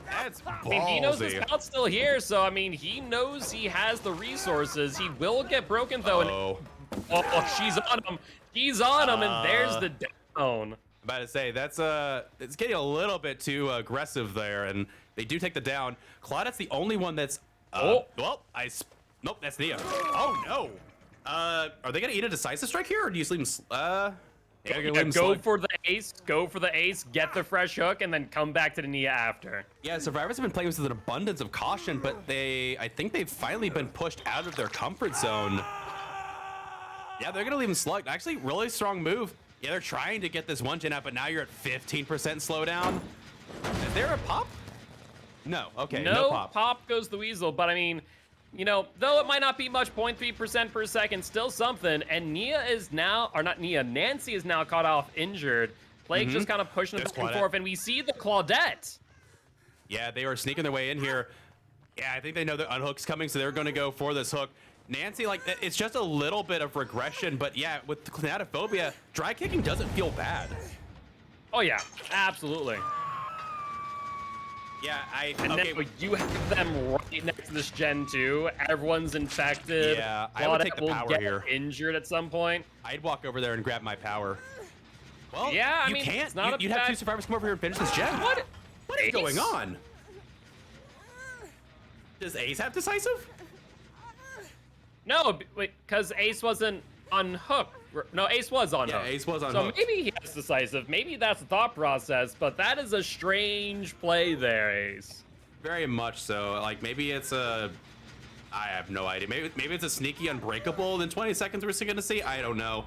That's ballsy. I mean, he knows the scout's still here, so I mean, he knows he has the resources. He will get broken though. Oh, she's on him. He's on him, and there's the down. I'm about to say that's it's getting a little bit too aggressive there, and they do take the down. Claudette's the only one that's nope, that's Nia. Oh no. Are they gonna eat a decisive strike here, or do you leave him? Go for the ace. Go for the ace. Get the fresh hook, and then come back to the Nia after. Yeah, survivors have been playing with an abundance of caution, but I think they've finally been pushed out of their comfort zone. Yeah, they're gonna leave him slugged. Actually, really strong move. Yeah, they're trying to get this one gen out, but now you're at 15% slowdown. Is there a pop? No. Okay. No pop. Pop goes the weasel, but I mean. Though it might not be much, 0.3% per second, still something. And Nia is now, or not Nia, Nancy is now caught off injured. Plague just kind of pushing them back and forth, and we see the Claudette. Yeah, they are sneaking their way in here. Yeah, I think they know the unhook's coming, so they're going to go for this hook. Nancy, like, it's just a little bit of regression, but yeah, with the Clinatophobia, dry kicking doesn't feel bad. Oh yeah, absolutely. Yeah, now you have them right next to this Gen 2. Everyone's infected. Yeah, I would take the power here. Injured at some point. I'd walk over there and grab my power. Well, yeah, I you mean, can't. It's not you'd have 2 survivors come over here and finish this gen. What is going on? Does Ace have decisive? No, because Ace wasn't unhooked. No, Ace was on hook. Yeah, Ace was on so hook. Maybe he has decisive. Maybe that's the thought process, but that is a strange play there, Ace. Very much so. Like, maybe it's I have no idea. Maybe it's a sneaky unbreakable in 20 seconds we're going to see. I don't know.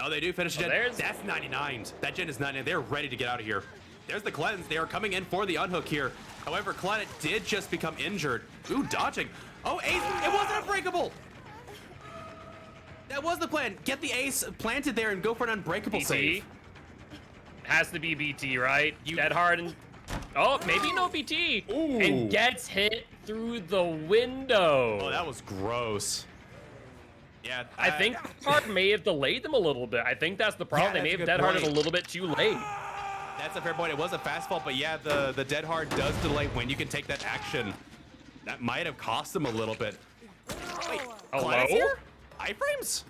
Oh, they do finish gen. That's 99s. That gen is 99. They're ready to get out of here. There's the cleanse. They are coming in for the unhook here. However, Claudette did just become injured. Ooh, dodging. Oh, Ace, it wasn't unbreakable. That was the plan. Get the ace planted there and go for an unbreakable save. Has to be BT, right? Dead hard and oh, maybe no BT. Ooh. And gets hit through the window. Oh, that was gross. Yeah, I think Hard may have delayed them a little bit. I think that's the problem. They may have Dead Harded a little bit too late. That's a fair point. It was a fast fault, but yeah, the Dead Hard does delay when you can take that action. That might have cost them a little bit. Wait, hello? Iframes?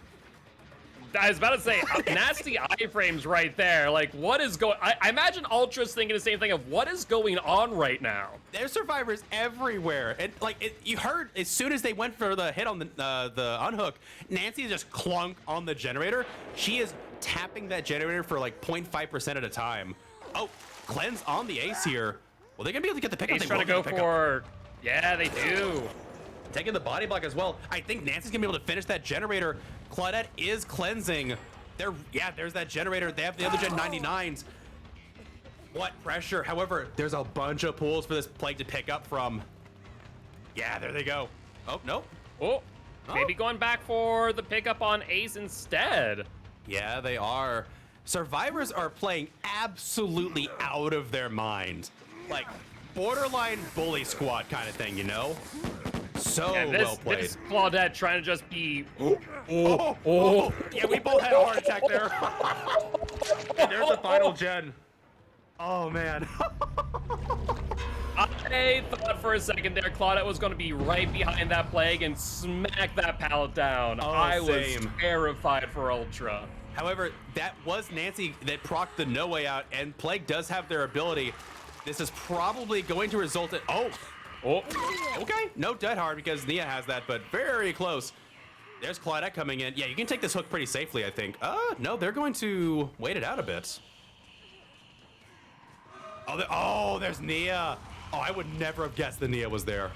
I was about to say, nasty iframes right there. Like, what is going... I imagine Ultra's thinking the same thing of what is going on right now. There's survivors everywhere. And, like, you heard as soon as they went for the hit on the unhook, Nancy just clunk on the generator. She is tapping that generator for, like, 0.5% at a time. Oh, cleanse on the ace here. Well, they're going to be able to get the pickup. Ace trying to go for... Yeah, they do. Taking the body block as well. I think Nancy's gonna be able to finish that generator. Claudette is cleansing. There's that generator. They have the other gen 99s. What pressure? However, there's a bunch of pools for this Plague to pick up from. Yeah, there they go. Oh, nope. Oh, maybe going back for the pickup on Ace instead. Yeah, they are. Survivors are playing absolutely out of their mind. Like, borderline bully squad kind of thing, you know? So well played. This Claudette trying to just be... Oh. Yeah, we both had a heart attack there. And there's the final gen. Oh, man. I thought for a second there Claudette was going to be right behind that Plague and smack that pallet down. I was terrified for Ultra. However, that was Nancy that procced the No Way Out, and Plague does have their ability. This is probably going to result in... Oh, okay. No dead hard because Nia has that, but very close. There's Claudette coming in. Yeah, you can take this hook pretty safely, I think. No, they're going to wait it out a bit. Oh, there's Nia. Oh, I would never have guessed that Nia was there.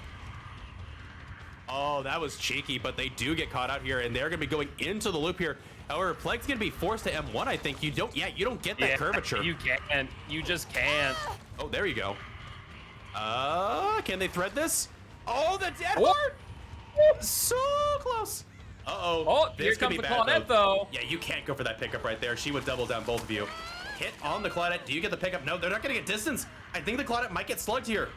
Oh, that was cheeky, but they do get caught out here, and they're going to be going into the loop here. However, Plague's going to be forced to M1, I think. You don't get that curvature. You can't. You just can't. Oh, there you go. Can they thread this? Oh, the dead hard! So close. Uh-oh. Oh, here comes the Claudette, though. Yeah, you can't go for that pickup right there. She would double down both of you. Hit on the Claudette. Do you get the pickup? No, they're not going to get distance. I think the Claudette might get slugged here.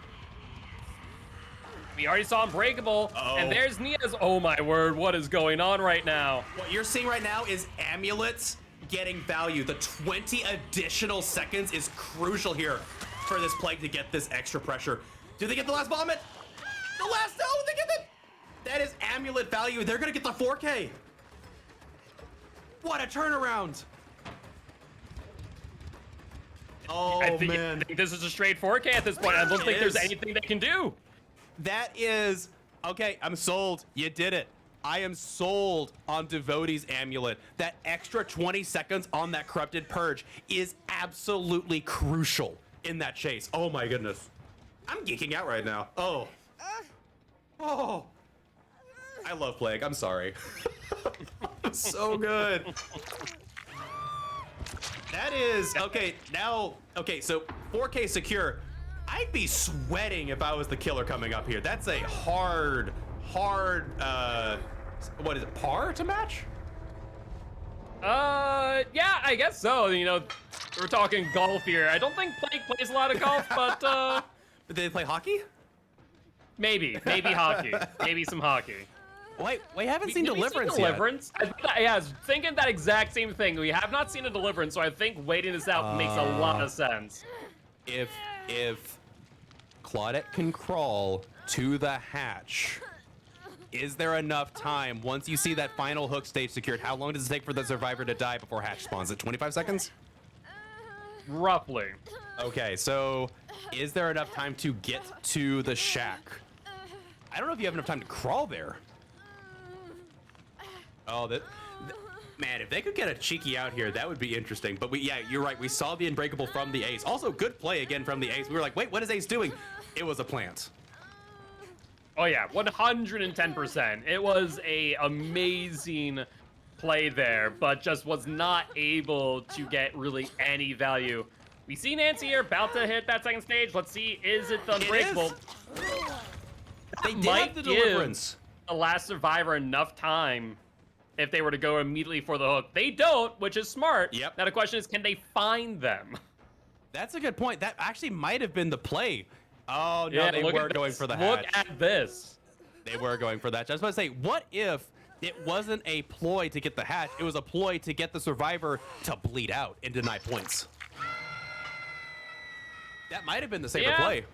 We already saw Unbreakable, and there's Nia's. Oh my word, what is going on right now? What you're seeing right now is amulets getting value. The 20 additional seconds is crucial here for this Plague to get this extra pressure. Do they get the last bomb? The last, oh, they get it. That is amulet value. They're gonna get the 4K. What a turnaround. Oh, I think this is a straight 4K at this point. I don't think there's anything they can do. That is, okay, I'm sold. You did it. I am sold on Devotee's amulet. That extra 20 seconds on that corrupted purge is absolutely crucial in that chase. Oh my goodness. I'm geeking out right now. Oh. I love Plague. I'm sorry. So good. That is, okay, now, okay, so 4K secure. I'd be sweating if I was the killer coming up here. That's a hard, what is it, par to match? Yeah, I guess so. You know, we're talking golf here. I don't think Plague plays a lot of golf, but, But did they play hockey? Maybe hockey. Maybe some hockey. Wait, we haven't seen Deliverance yet. I was thinking that exact same thing. We have not seen a Deliverance, so I think waiting this out makes a lot of sense. If Claudette can crawl to the hatch, is there enough time once you see that final hook stage secured? How long does it take for the survivor to die before hatch spawns? Is it 25 seconds? Roughly. Okay, so is there enough time to get to the shack? I don't know if you have enough time to crawl there. Oh, man, if they could get a cheeky out here, that would be interesting. But yeah, you're right. We saw the Unbreakable from the Ace. Also, good play again from the Ace. We were like, wait, what is Ace doing? It was a plant. Oh yeah, 110%. It was a amazing play there, but just was not able to get really any value. We see Nancy here about to hit that second stage. Let's see, is it the Unbreakable? They did have the Deliverance. The last survivor enough time if they were to go immediately for the hook. They don't, which is smart. Yep. Now the question is, can they find them? That's a good point. That actually might have been the play. Oh, no, yeah, they were going for the hatch. Look at this. They were going for that. I was about to say, what if it wasn't a ploy to get the hatch? It was a ploy to get the survivor to bleed out and deny points. That might have been the safer play.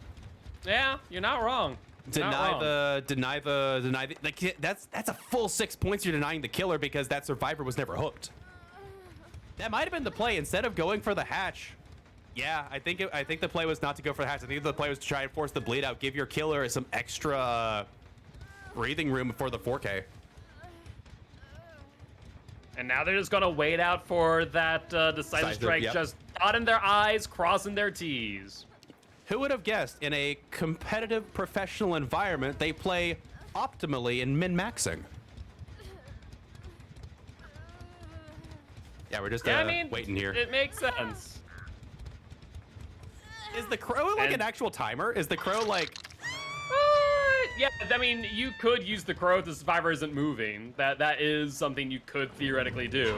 Yeah, you're not wrong. Deny the like that's a full 6 points you're denying the killer because that survivor was never hooked. That might have been the play instead of going for the hatch. Yeah, I think the play was not to go for the hatch. I think the play was to try and force the bleed out, give your killer some extra breathing room for the 4K. And now they're just gonna wait out for that decisive strike, just dotting their I's, crossing their T's. Who would have guessed in a competitive professional environment they play optimally in min-maxing? Yeah, we're just waiting here. It makes sense. Is the crow like an actual timer? Is the crow like... Yeah, I mean, you could use the crow if the survivor isn't moving. That is something you could theoretically do.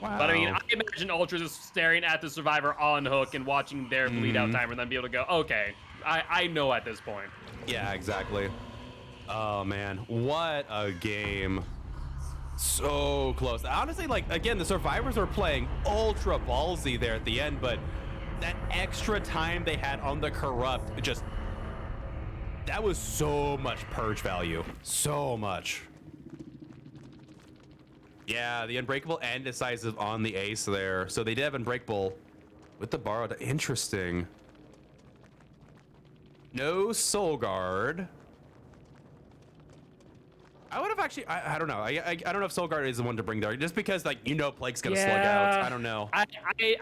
Wow. But I mean, I imagine Ultra just staring at the survivor on hook and watching their bleed out timer and then be able to go, okay, I know at this point. Yeah, exactly. Oh man, what a game. So close. Honestly, like, again, the survivors were playing ultra ballsy there at the end, but that extra time they had on the corrupt, that was so much purge value. So much. Yeah, the unbreakable and decisive on the ace there. So they did have unbreakable with the borrowed. Interesting. No soul guard. I would have actually, I don't know. I don't know if soul guard is the one to bring there, just because, like, Plague's gonna slug out. I don't know. I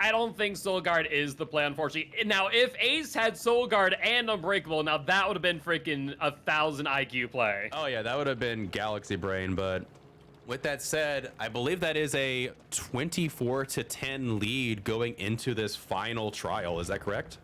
don't think soul guard is the play, unfortunately. Now, if Ace had soul guard and unbreakable, now that would have been freaking 1,000 IQ play. Oh yeah, that would have been galaxy brain. But with that said, I believe that is a 24-10 lead going into this final trial. Is that correct?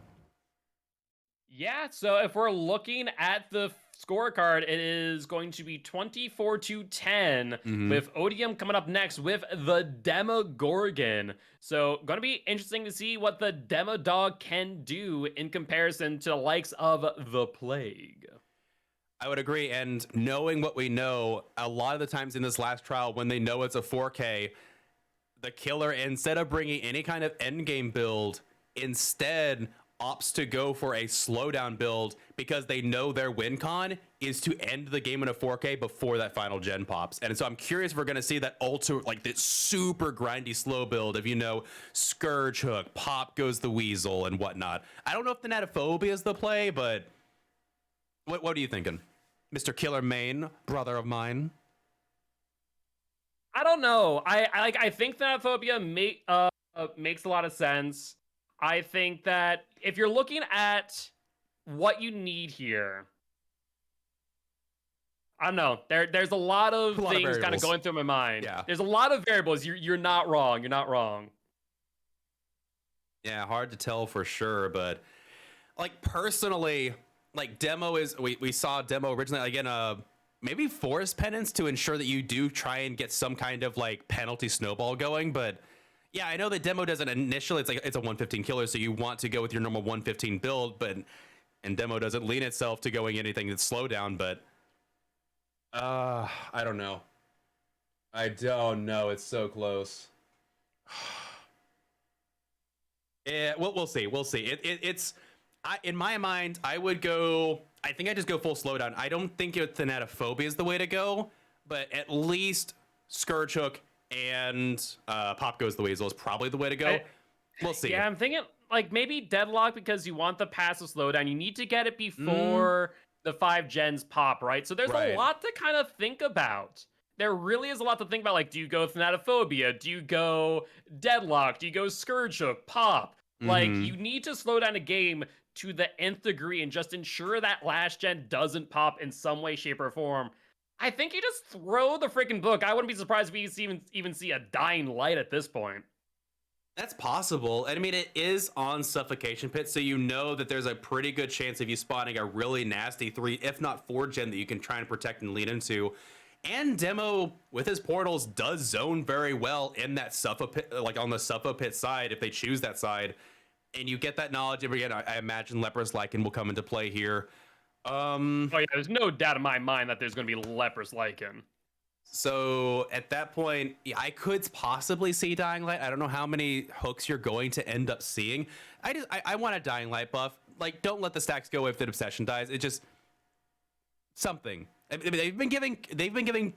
Yeah, so if we're looking at the scorecard, it is going to be 24-10 with Odium coming up next with the Demogorgon. So going to be interesting to see what the Demo Dog can do in comparison to the likes of the Plague. I would agree, and knowing what we know, a lot of the times in this last trial, when they know it's a 4K, the killer, instead of bringing any kind of endgame build, instead opts to go for a slowdown build because they know their win con is to end the game in a 4K before that final gen pops. And so I'm curious if we're going to see that like this super grindy slow build of, Scourge Hook, pop goes the Weasel and whatnot. I don't know if the Natophobia is the play, but what are you thinking? Mr. Killer Main, brother of mine. I don't know. I think that Phobia makes a lot of sense. I think that if you're looking at what you need here, I don't know. There's a lot of things kind of going through my mind. Yeah. There's a lot of variables. You're not wrong. You're not wrong. Yeah, hard to tell for sure, but like personally, like Demo is we saw Demo originally again maybe forest penance to ensure that you do try and get some kind of like penalty snowball going, but yeah, I know that Demo doesn't initially, it's a 115 killer, so you want to go with your normal 115 build, and Demo doesn't lean itself to going anything that's slow down, but I don't know. I don't know. It's so close. Yeah, we'll see. We'll see. In my mind, I think I just go full slowdown. I don't think Thanatophobia is the way to go, but at least Scourge Hook and Pop Goes the Weasel is probably the way to go. We'll see. Yeah, I'm thinking like maybe Deadlock because you want the passive slowdown. You need to get it before the 5 gens pop, right? So there's a lot to kind of think about. There really is a lot to think about. Like, do you go Thanatophobia? Do you go Deadlock? Do you go Scourge Hook? Pop? Like, you need to slow down a game to the nth degree and just ensure that last gen doesn't pop in some way, shape, or form. I think you just throw the freaking book. I wouldn't be surprised if we even see a dying light at this point. That's possible. And I mean, it is on Suffocation Pit, so you know that there's a pretty good chance of you spotting a really nasty 3, if not 4 gen that you can try and protect and lead into. And Demo, with his portals, does zone very well in that Suffa Pit, like on the Suffa Pit side, if they choose that side. And you get that knowledge. And again, I imagine Leprous Lycan will come into play here. Oh yeah, there's no doubt in my mind that there's going to be Leprous Lycan. So at that point, yeah, I could possibly see Dying Light. I don't know how many hooks you're going to end up seeing. I want a Dying Light buff. Like, don't let the stacks go if the Obsession dies. It just something. I mean, they've been giving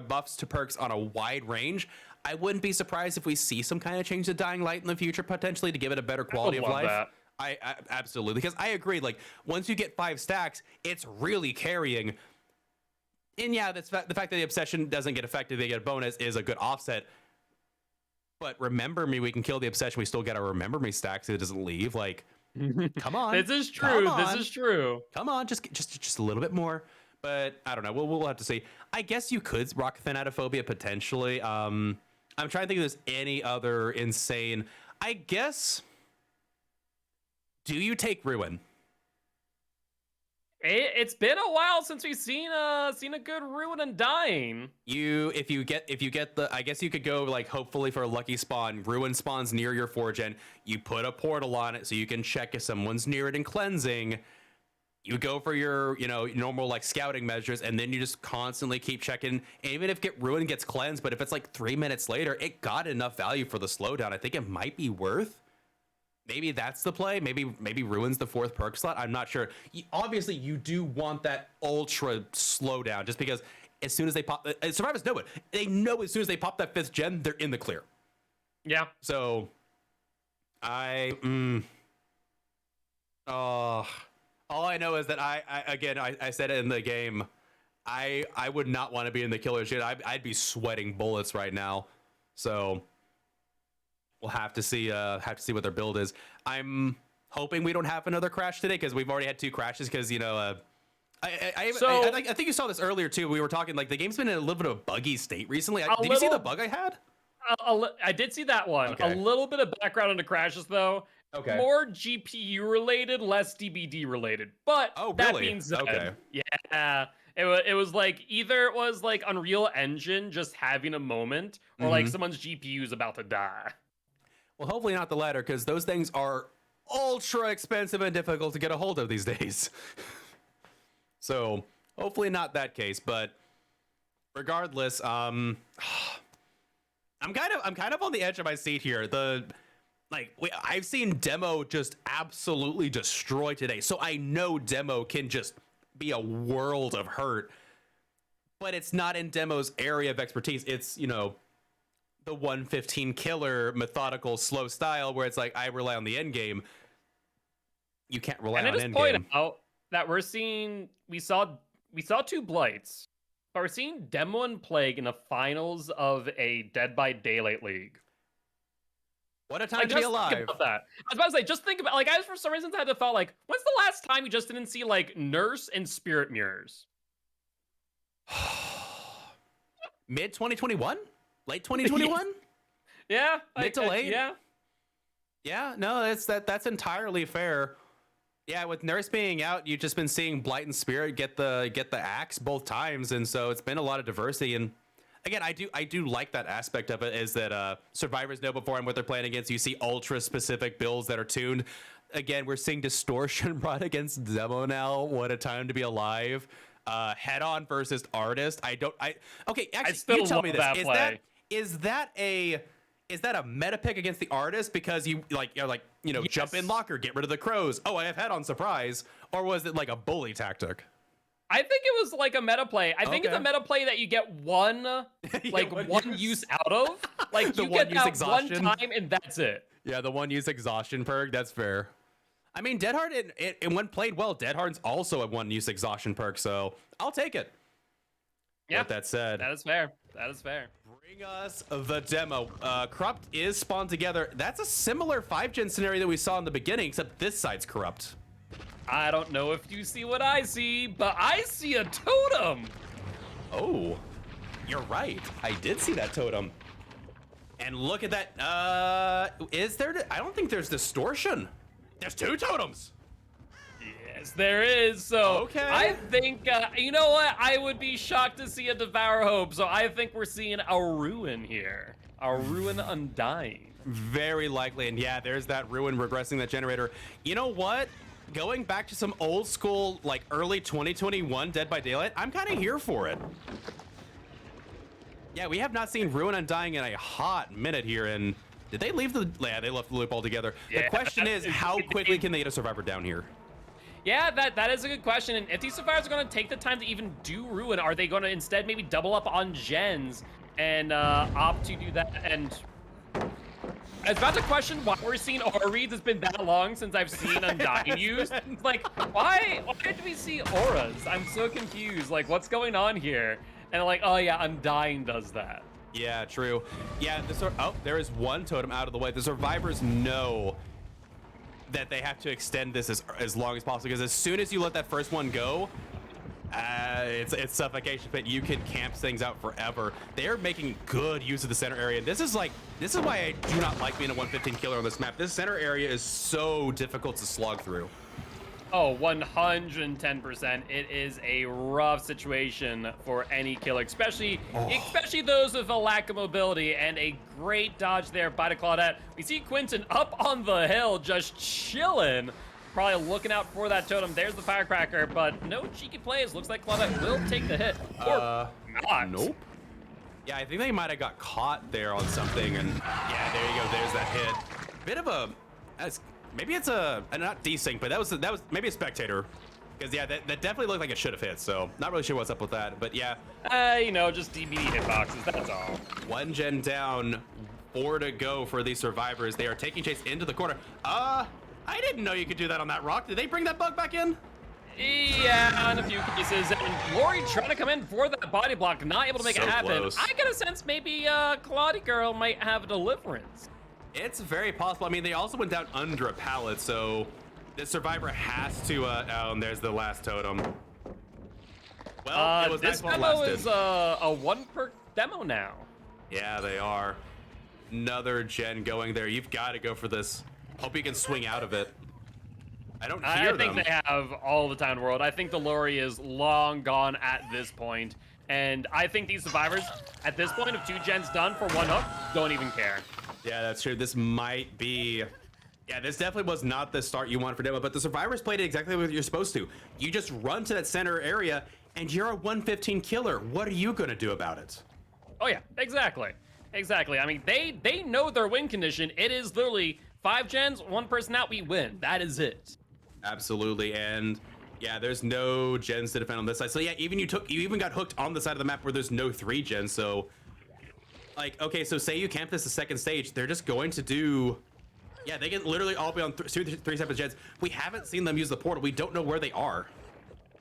buffs to perks on a wide range. I wouldn't be surprised if we see some kind of change to Dying Light in the future, potentially, to give it a better quality of life. That. I absolutely, because I agree. Like, once you get 5 stacks, it's really carrying. And yeah, the fact that the Obsession doesn't get affected, they get a bonus, is a good offset. But Remember Me, we can kill the Obsession, we still get our Remember Me stacks, so it doesn't leave. Like, come on. This is true. This is true. Come on, just a little bit more. But I don't know. We'll have to see. I guess you could rock Thanatophobia potentially. I'm trying to think if there's any other insane. I guess. Do you take Ruin? It's been a while since we've seen a good Ruin Undying. If you get the, I guess you could go like hopefully for a lucky spawn. Ruin spawns near your 4-gen. You put a portal on it so you can check if someone's near it and cleansing. You go for your normal like scouting measures, and then you just constantly keep checking. And even if Ruin gets cleansed, but if it's like 3 minutes later, it got enough value for the slowdown. I think it might be worth. Maybe that's the play. Maybe Ruin's the 4th perk slot. I'm not sure. Obviously, you do want that ultra slowdown, just because as soon as they pop, survivors know it. They know as soon as they pop that 5th gen, they're in the clear. Yeah. So, all I know is that I said it in the game. I would not want to be in the killer shit. I'd be sweating bullets right now. So. We'll have to see what their build is. I'm hoping we don't have another crash today, because we've already had 2 crashes. Because I think you saw this earlier too. We were talking like the game's been in a little bit of a buggy state recently. Did you see the bug I had? I did see that one. Okay. A little bit of background on the crashes though. Okay. More GPU related, less DBD related. But that being said, okay. Yeah. It was like either it was like Unreal Engine just having a moment, or like someone's GPU is about to die. Well, hopefully not the latter, because those things are ultra expensive and difficult to get a hold of these days. So hopefully not that case, but regardless, I'm kind of on the edge of my seat here. I've seen Demo just absolutely destroy today, so I know Demo can just be a world of hurt, but it's not in Demo's area of expertise. It's the 115 killer methodical slow style where it's like I rely on the end game. You can't rely on end game. And I just point out that we saw 2 blights, but we're seeing Demo and Plague in the finals of a Dead by Daylight league. What a time to be alive. Think about that. I was about to say, just think about I for some reason I had to felt like, when's the last time you just didn't see like Nurse and Spirit Mirrors? Mid 2021? Late 2021? Yeah. Mid to late? Yeah. Yeah, no, that's entirely fair. Yeah, with Nurse being out, you've just been seeing Blight and Spirit get the axe both times, and so it's been a lot of diversity. And again, I do like that aspect of it, is that survivors know beforehand what they're playing against. You see ultra specific builds that are tuned. Again, we're seeing Distortion brought against Demo now. What a time to be alive. Head on versus Artist. Okay, actually, you tell me this. Is that a meta pick against the Artist because you're like yes. Jump in locker, get rid of the crows. Oh, I have head on surprise. Or was it like a bully tactic? I think it was like a meta play. I think it's a meta play that you get one use out of. Like you get that exhaustion. One time and that's it. Yeah, the 1 use exhaustion perk. That's fair. I mean, Deadhard, and when played well, Deadhard's also a 1 use exhaustion perk, so I'll take it. Yeah. With that said, that is fair. That is fair. Bring us the Demo. Corrupt is spawned together. That's a similar 5-gen scenario that we saw in the beginning, except this side's Corrupt. I don't know if you see what I see, but I see a totem. Oh, you're right. I did see that totem. And look at that. Is there? I don't think there's Distortion. There's 2 totems. Yes, there is. So okay. I think, you know what? I would be shocked to see a Devour Hope. So I think we're seeing a Ruin here. A Ruin Undying. Very likely. And yeah, there's that Ruin regressing that generator. You know what? Going back to some old school, like early 2021 Dead by Daylight, I'm kind of here for it. Yeah, we have not seen Ruin Undying in a hot minute here. And did they leave the... Yeah, they left the loop altogether. Yeah, the question is, how quickly can they get a Survivor down here? Yeah, that is a good question. And if these survivors are going to take the time to even do Ruin, are they going to instead maybe double up on gens and opt to do that? And I was about to question why we're seeing aura reads. It's been that long since I've seen Undying used. It's like, why did we see auras? I'm so confused. Like, what's going on here? And like, oh yeah, Undying does that. Yeah, true. Yeah, there is 1 totem out of the way. The survivors know that they have to extend this as long as possible, because as soon as you let that first one go, It's suffocation pit. You can camp things out forever. They're making good use of the center area. This is why I do not like being a 115 killer on this map. This center area is so difficult to slog through. Oh, 110%. It is a rough situation for any killer, especially those with a lack of mobility, and a great dodge there by the Claudette. We see Quentin up on the hill, just chilling, probably looking out for that totem. There's the firecracker, but no cheeky plays. Looks like Claudette will take the hit. Or not. Nope. Yeah, I think they might have got caught there on something, and yeah, there you go. There's that hit. Bit of a... Maybe it's a not desync, but that was maybe a spectator, because yeah, that definitely looked like it should have hit. So not really sure what's up with that, but yeah. You know, just DBD hitboxes. That's all. One gen down, 4 to go for these survivors. They are taking chase into the corner. I didn't know you could do that on that rock. Did they bring that bug back in? Yeah, in a few cases. And Lori trying to come in for that body block, not able to make it happen. Close. I get a sense maybe Claudie Girl might have a deliverance. It's very possible. I mean, they also went down under a pallet, so the survivor has to. Oh, and there's the last totem. Well, it was this nice demo while it is lasted. a 1 per demo now. Yeah, they are. Another gen going there. You've got to go for this. Hope you can swing out of it. I don't hear them. I think they have all the time in the world. I think the Lori is long gone at this point, and I think these survivors, at this point of 2 gens done for 1 hook, don't even care. Yeah, that's true. This might be... Yeah, this definitely was not the start you want for demo, but the survivors played it exactly what you're supposed to. You just run to that center area, and you're a 115 killer. What are you going to do about it? Oh, yeah, exactly. Exactly. I mean, they know their win condition. It is literally 5 gens, 1 person out, we win. That is it. Absolutely, and yeah, there's no gens to defend on this side. So yeah, you even got hooked on the side of the map where there's no 3 gens, so... Like, okay, so say you camp this the second stage, they're just going to do... Yeah, they can literally all be on 3 separate gens. We haven't seen them use the portal. We don't know where they are.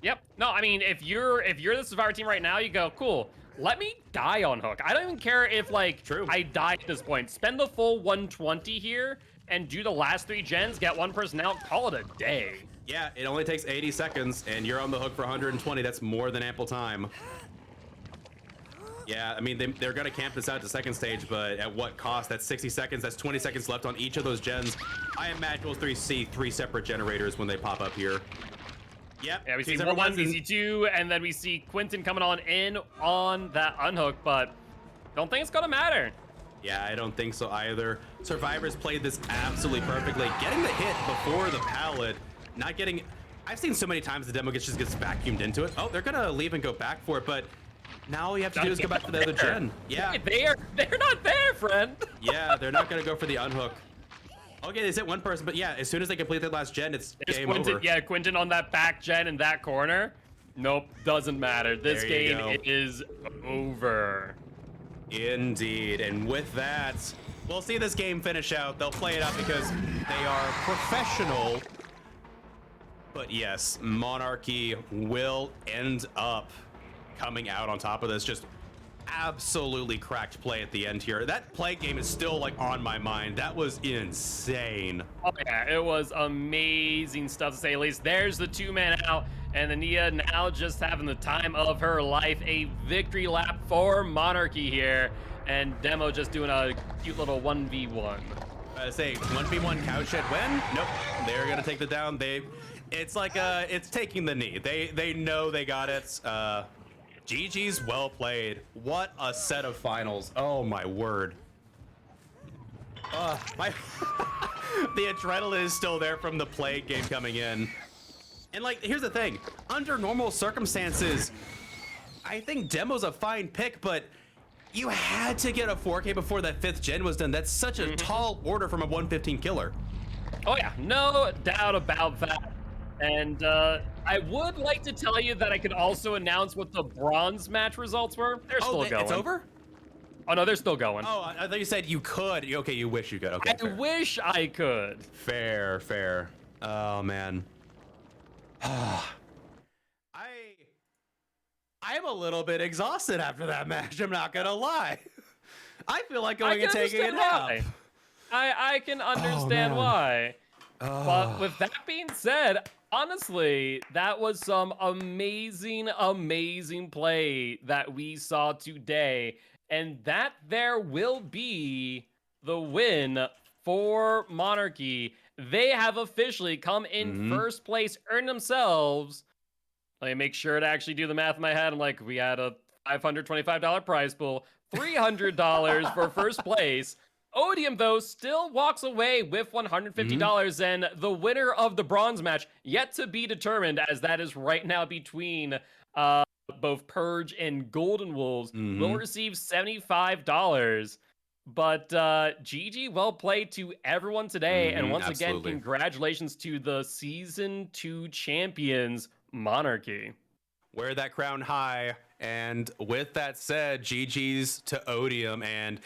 Yep. No, I mean, if you're the survivor team right now, you go, cool, let me die on hook. I don't even care if, like, True. I die at this point. Spend the full 120 here and do the last 3 gens, get 1 person out, call it a day. Yeah, it only takes 80 seconds, and you're on the hook for 120. That's more than ample time. Yeah, I mean, they're going to camp this out to second stage, but at what cost? That's 60 seconds. That's 20 seconds left on each of those gens. I imagine we'll see 3 separate generators when they pop up here. Yep. Yeah, we see 1, we see 2, and then we see Quentin coming on in on that unhook, but don't think it's going to matter. Yeah, I don't think so either. Survivors played this absolutely perfectly. Getting the hit before the pallet, not getting... I've seen so many times the demo just gets vacuumed into it. Oh, they're going to leave and go back for it, but... Now all you have to do is go back to the other gen. Yeah. They're not there, friend. Yeah, they're not going to go for the unhook. Okay, they hit 1 person, but yeah, as soon as they complete their last gen, it's game over. Yeah, Quentin on that back gen in that corner. Nope, doesn't matter. This game is over. Indeed, and with that, we'll see this game finish out. They'll play it out because they are professional. But yes, Monarchy will end up coming out on top of this. Just absolutely cracked play at the end here. That play game is still like on my mind. That was insane. Oh yeah, it was amazing stuff to say the least. There's the 2-man out, and Ania now just having the time of her life. A victory lap for Monarchy here, and Demo just doing a cute little 1v1. Say 1v1 cowshed win? Nope, they're gonna take the down. It's like it's taking the knee. They know they got it. GG's well played. What a set of finals. Oh my word. The adrenaline is still there from the play game coming in. And like, here's the thing. Under normal circumstances, I think Demo's a fine pick, but you had to get a 4K before that 5th gen was done. That's such a tall order from a 115 killer. Oh yeah, no doubt about that. And I would like to tell you that I could also announce what the bronze match results were. They're still going. It's over? Oh, no, they're still going. Oh, I thought you said you could. Okay, you wish you could. Okay, I wish I could. Fair, fair. Oh, man. I'm a little bit exhausted after that match. I'm not going to lie. I feel like going and taking a nap. I can understand why. But with that being said, Honestly, that was some amazing, amazing play that we saw today. And that there will be the win for Monarchy. They have officially come in Mm-hmm. first place, earned themselves. Let me make sure to actually do the math in my head. I'm like, we had a $525 prize pool, $300 for first place. Odium, though, still walks away with Mm-hmm. $150, and the winner of the bronze match yet to be determined, as that is right now between uh, both Purge and Golden Wolves, will Mm-hmm. receive $75. But GG, well played to everyone today. And Mm-hmm. once again, Absolutely. congratulations to the Season 2 champions, Monarchy. Wear that crown high. And with that said, GG's to Odium. And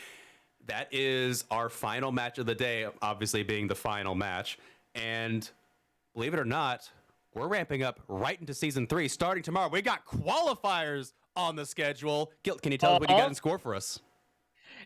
that is our final match of the day, obviously being the final match. And believe it or not, we're ramping up right into season 3 starting tomorrow. We got qualifiers on the schedule. Gilt, can you tell us what you got in score for us?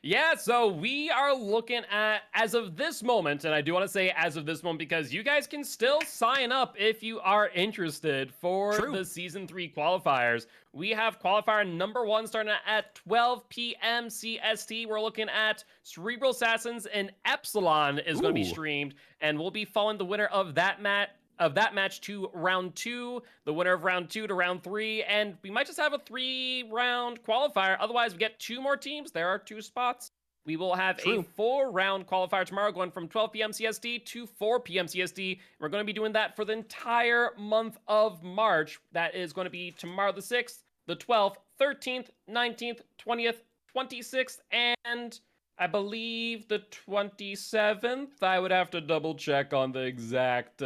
Yeah, so we are looking at, as of this moment, and I do want to say as of this moment because you guys can still sign up if you are interested for True. the Season 3 qualifiers. We have qualifier number 1 starting at 12 p.m. CST. We're looking at Cerebral Assassins and Epsilon is going to be Ooh. streamed, and we'll be following the winner of that match to round 2, the winner of round 2 to round 3, and we might just have a 3-round qualifier. Otherwise, we get 2 more teams. There are 2 spots. We will have a True. 4-round qualifier tomorrow, going from 12 p.m. CST to 4 p.m. CST. We're going to be doing that for the entire month of March. That is going to be tomorrow the 6th, the 12th, 13th, 19th, 20th, 26th, and I believe the 27th. I would have to double check on the exact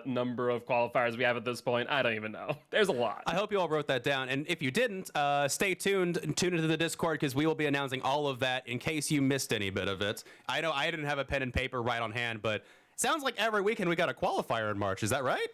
number of qualifiers we have at this point. I don't even know. There's a lot. I hope you all wrote that down. And if you didn't, stay tuned and tune into the Discord because we will be announcing all of that in case you missed any bit of it. I know I didn't have a pen and paper right on hand, but it sounds like every weekend we got a qualifier in March. Is that right?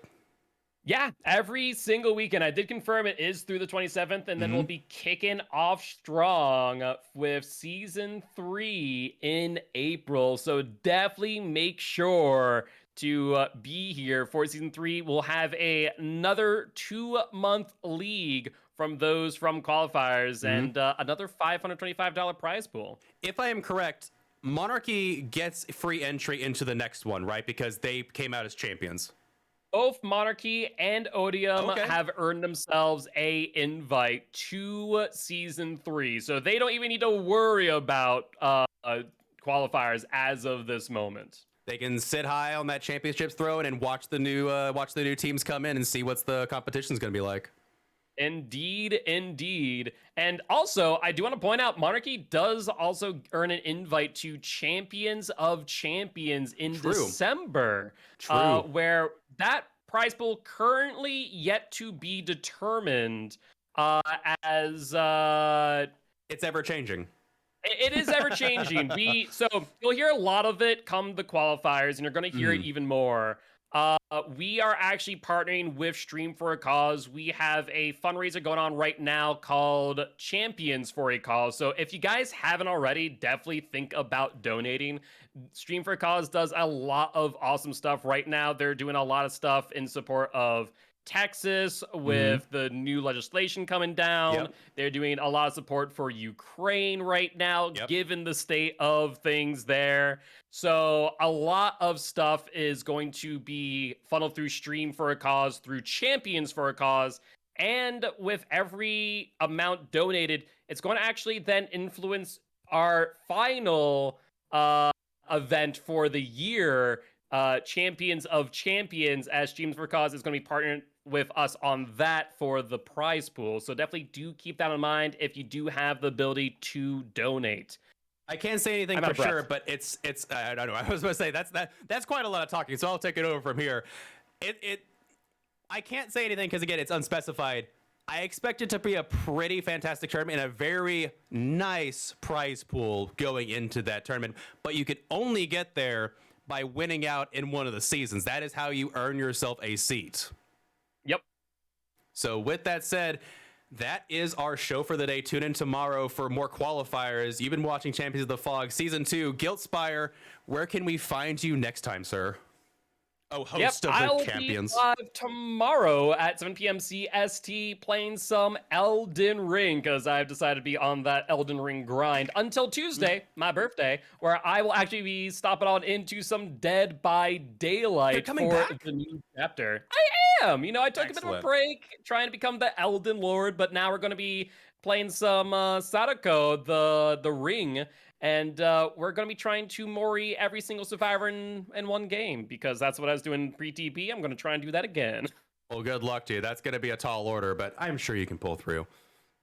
Yeah, every single weekend. I did confirm it is through the 27th, and then we'll be kicking off strong with season 3 in April. So definitely make sure to be here for season 3. We'll have another 2-month league from those from qualifiers and another $525 prize pool. If I am correct, Monarchy gets free entry into the next one, right? Because they came out as champions. Both Monarchy and Odium Okay. have earned themselves a invite to season 3, so they don't even need to worry about qualifiers as of this moment. They can sit high on that championship's throne and watch the new teams come in and see what's the competition's going to be like. Indeed, indeed. And also, I do want to point out, Monarchy does also earn an invite to Champions of Champions in December. True. Where that prize pool currently yet to be determined as It's ever changing. it is ever changing. So you'll hear a lot of it come the qualifiers, and you're going to hear it even more. We are actually partnering with Stream for a Cause. We have a fundraiser going on right now called Champions for a Cause. So if you guys haven't already, definitely think about donating. Stream for a Cause does a lot of awesome stuff right now. They're doing a lot of stuff in support of Texas with the new legislation coming down. Yep. They're doing a lot of support for Ukraine right now, given the state of things there. So a lot of stuff is going to be funneled through Stream for a Cause, through Champions for a Cause. And with every amount donated, it's going to actually then influence our final event for the year, Champions of Champions, as Streams for a Cause is going to be partnering with us on that for the prize pool. So definitely do keep that in mind if you do have the ability to donate. I can't say anything for sure, but it's I don't know. I was going to say that's quite a lot of talking, so I'll take it over from here. I can't say anything because again, it's unspecified. I expect it to be a pretty fantastic tournament and a very nice prize pool going into that tournament, but you could only get there by winning out in one of the seasons. That is how you earn yourself a seat. Yep. So with that said, that is our show for the day. Tune in tomorrow for more qualifiers. You've been watching Champions of the Fog Season 2, Giltspire. Where can we find you next time, sir? Oh, Yep, host of the I'll champions. be live tomorrow at 7 p.m. CST playing some Elden Ring because I've decided to be on that Elden Ring grind until Tuesday, my birthday, where I will actually be stopping on into some Dead by You're Daylight coming for back? the new chapter. I am! I took a bit of a Excellent. break trying to become the Elden Lord, but now we're going to be playing some Sadako, the Ring, and we're going to be trying to Mori every single survivor in one game because that's what I was doing pre-TP. I'm going to try and do that again. Well, good luck to you. That's going to be a tall order, but I'm sure you can pull through.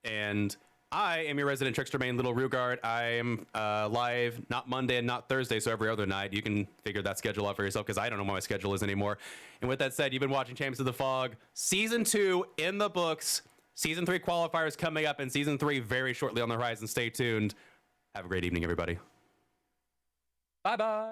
And I am your resident trickster main, littlerugaard. I am live not Monday and not Thursday, so every other night. You can figure that schedule out for yourself because I don't know what my schedule is anymore. And with that said, you've been watching Champions of the Fog. Season 2 in the books. Season 3 qualifiers coming up, and Season 3 very shortly on the horizon. Stay tuned. Have a great evening, everybody. Bye-bye.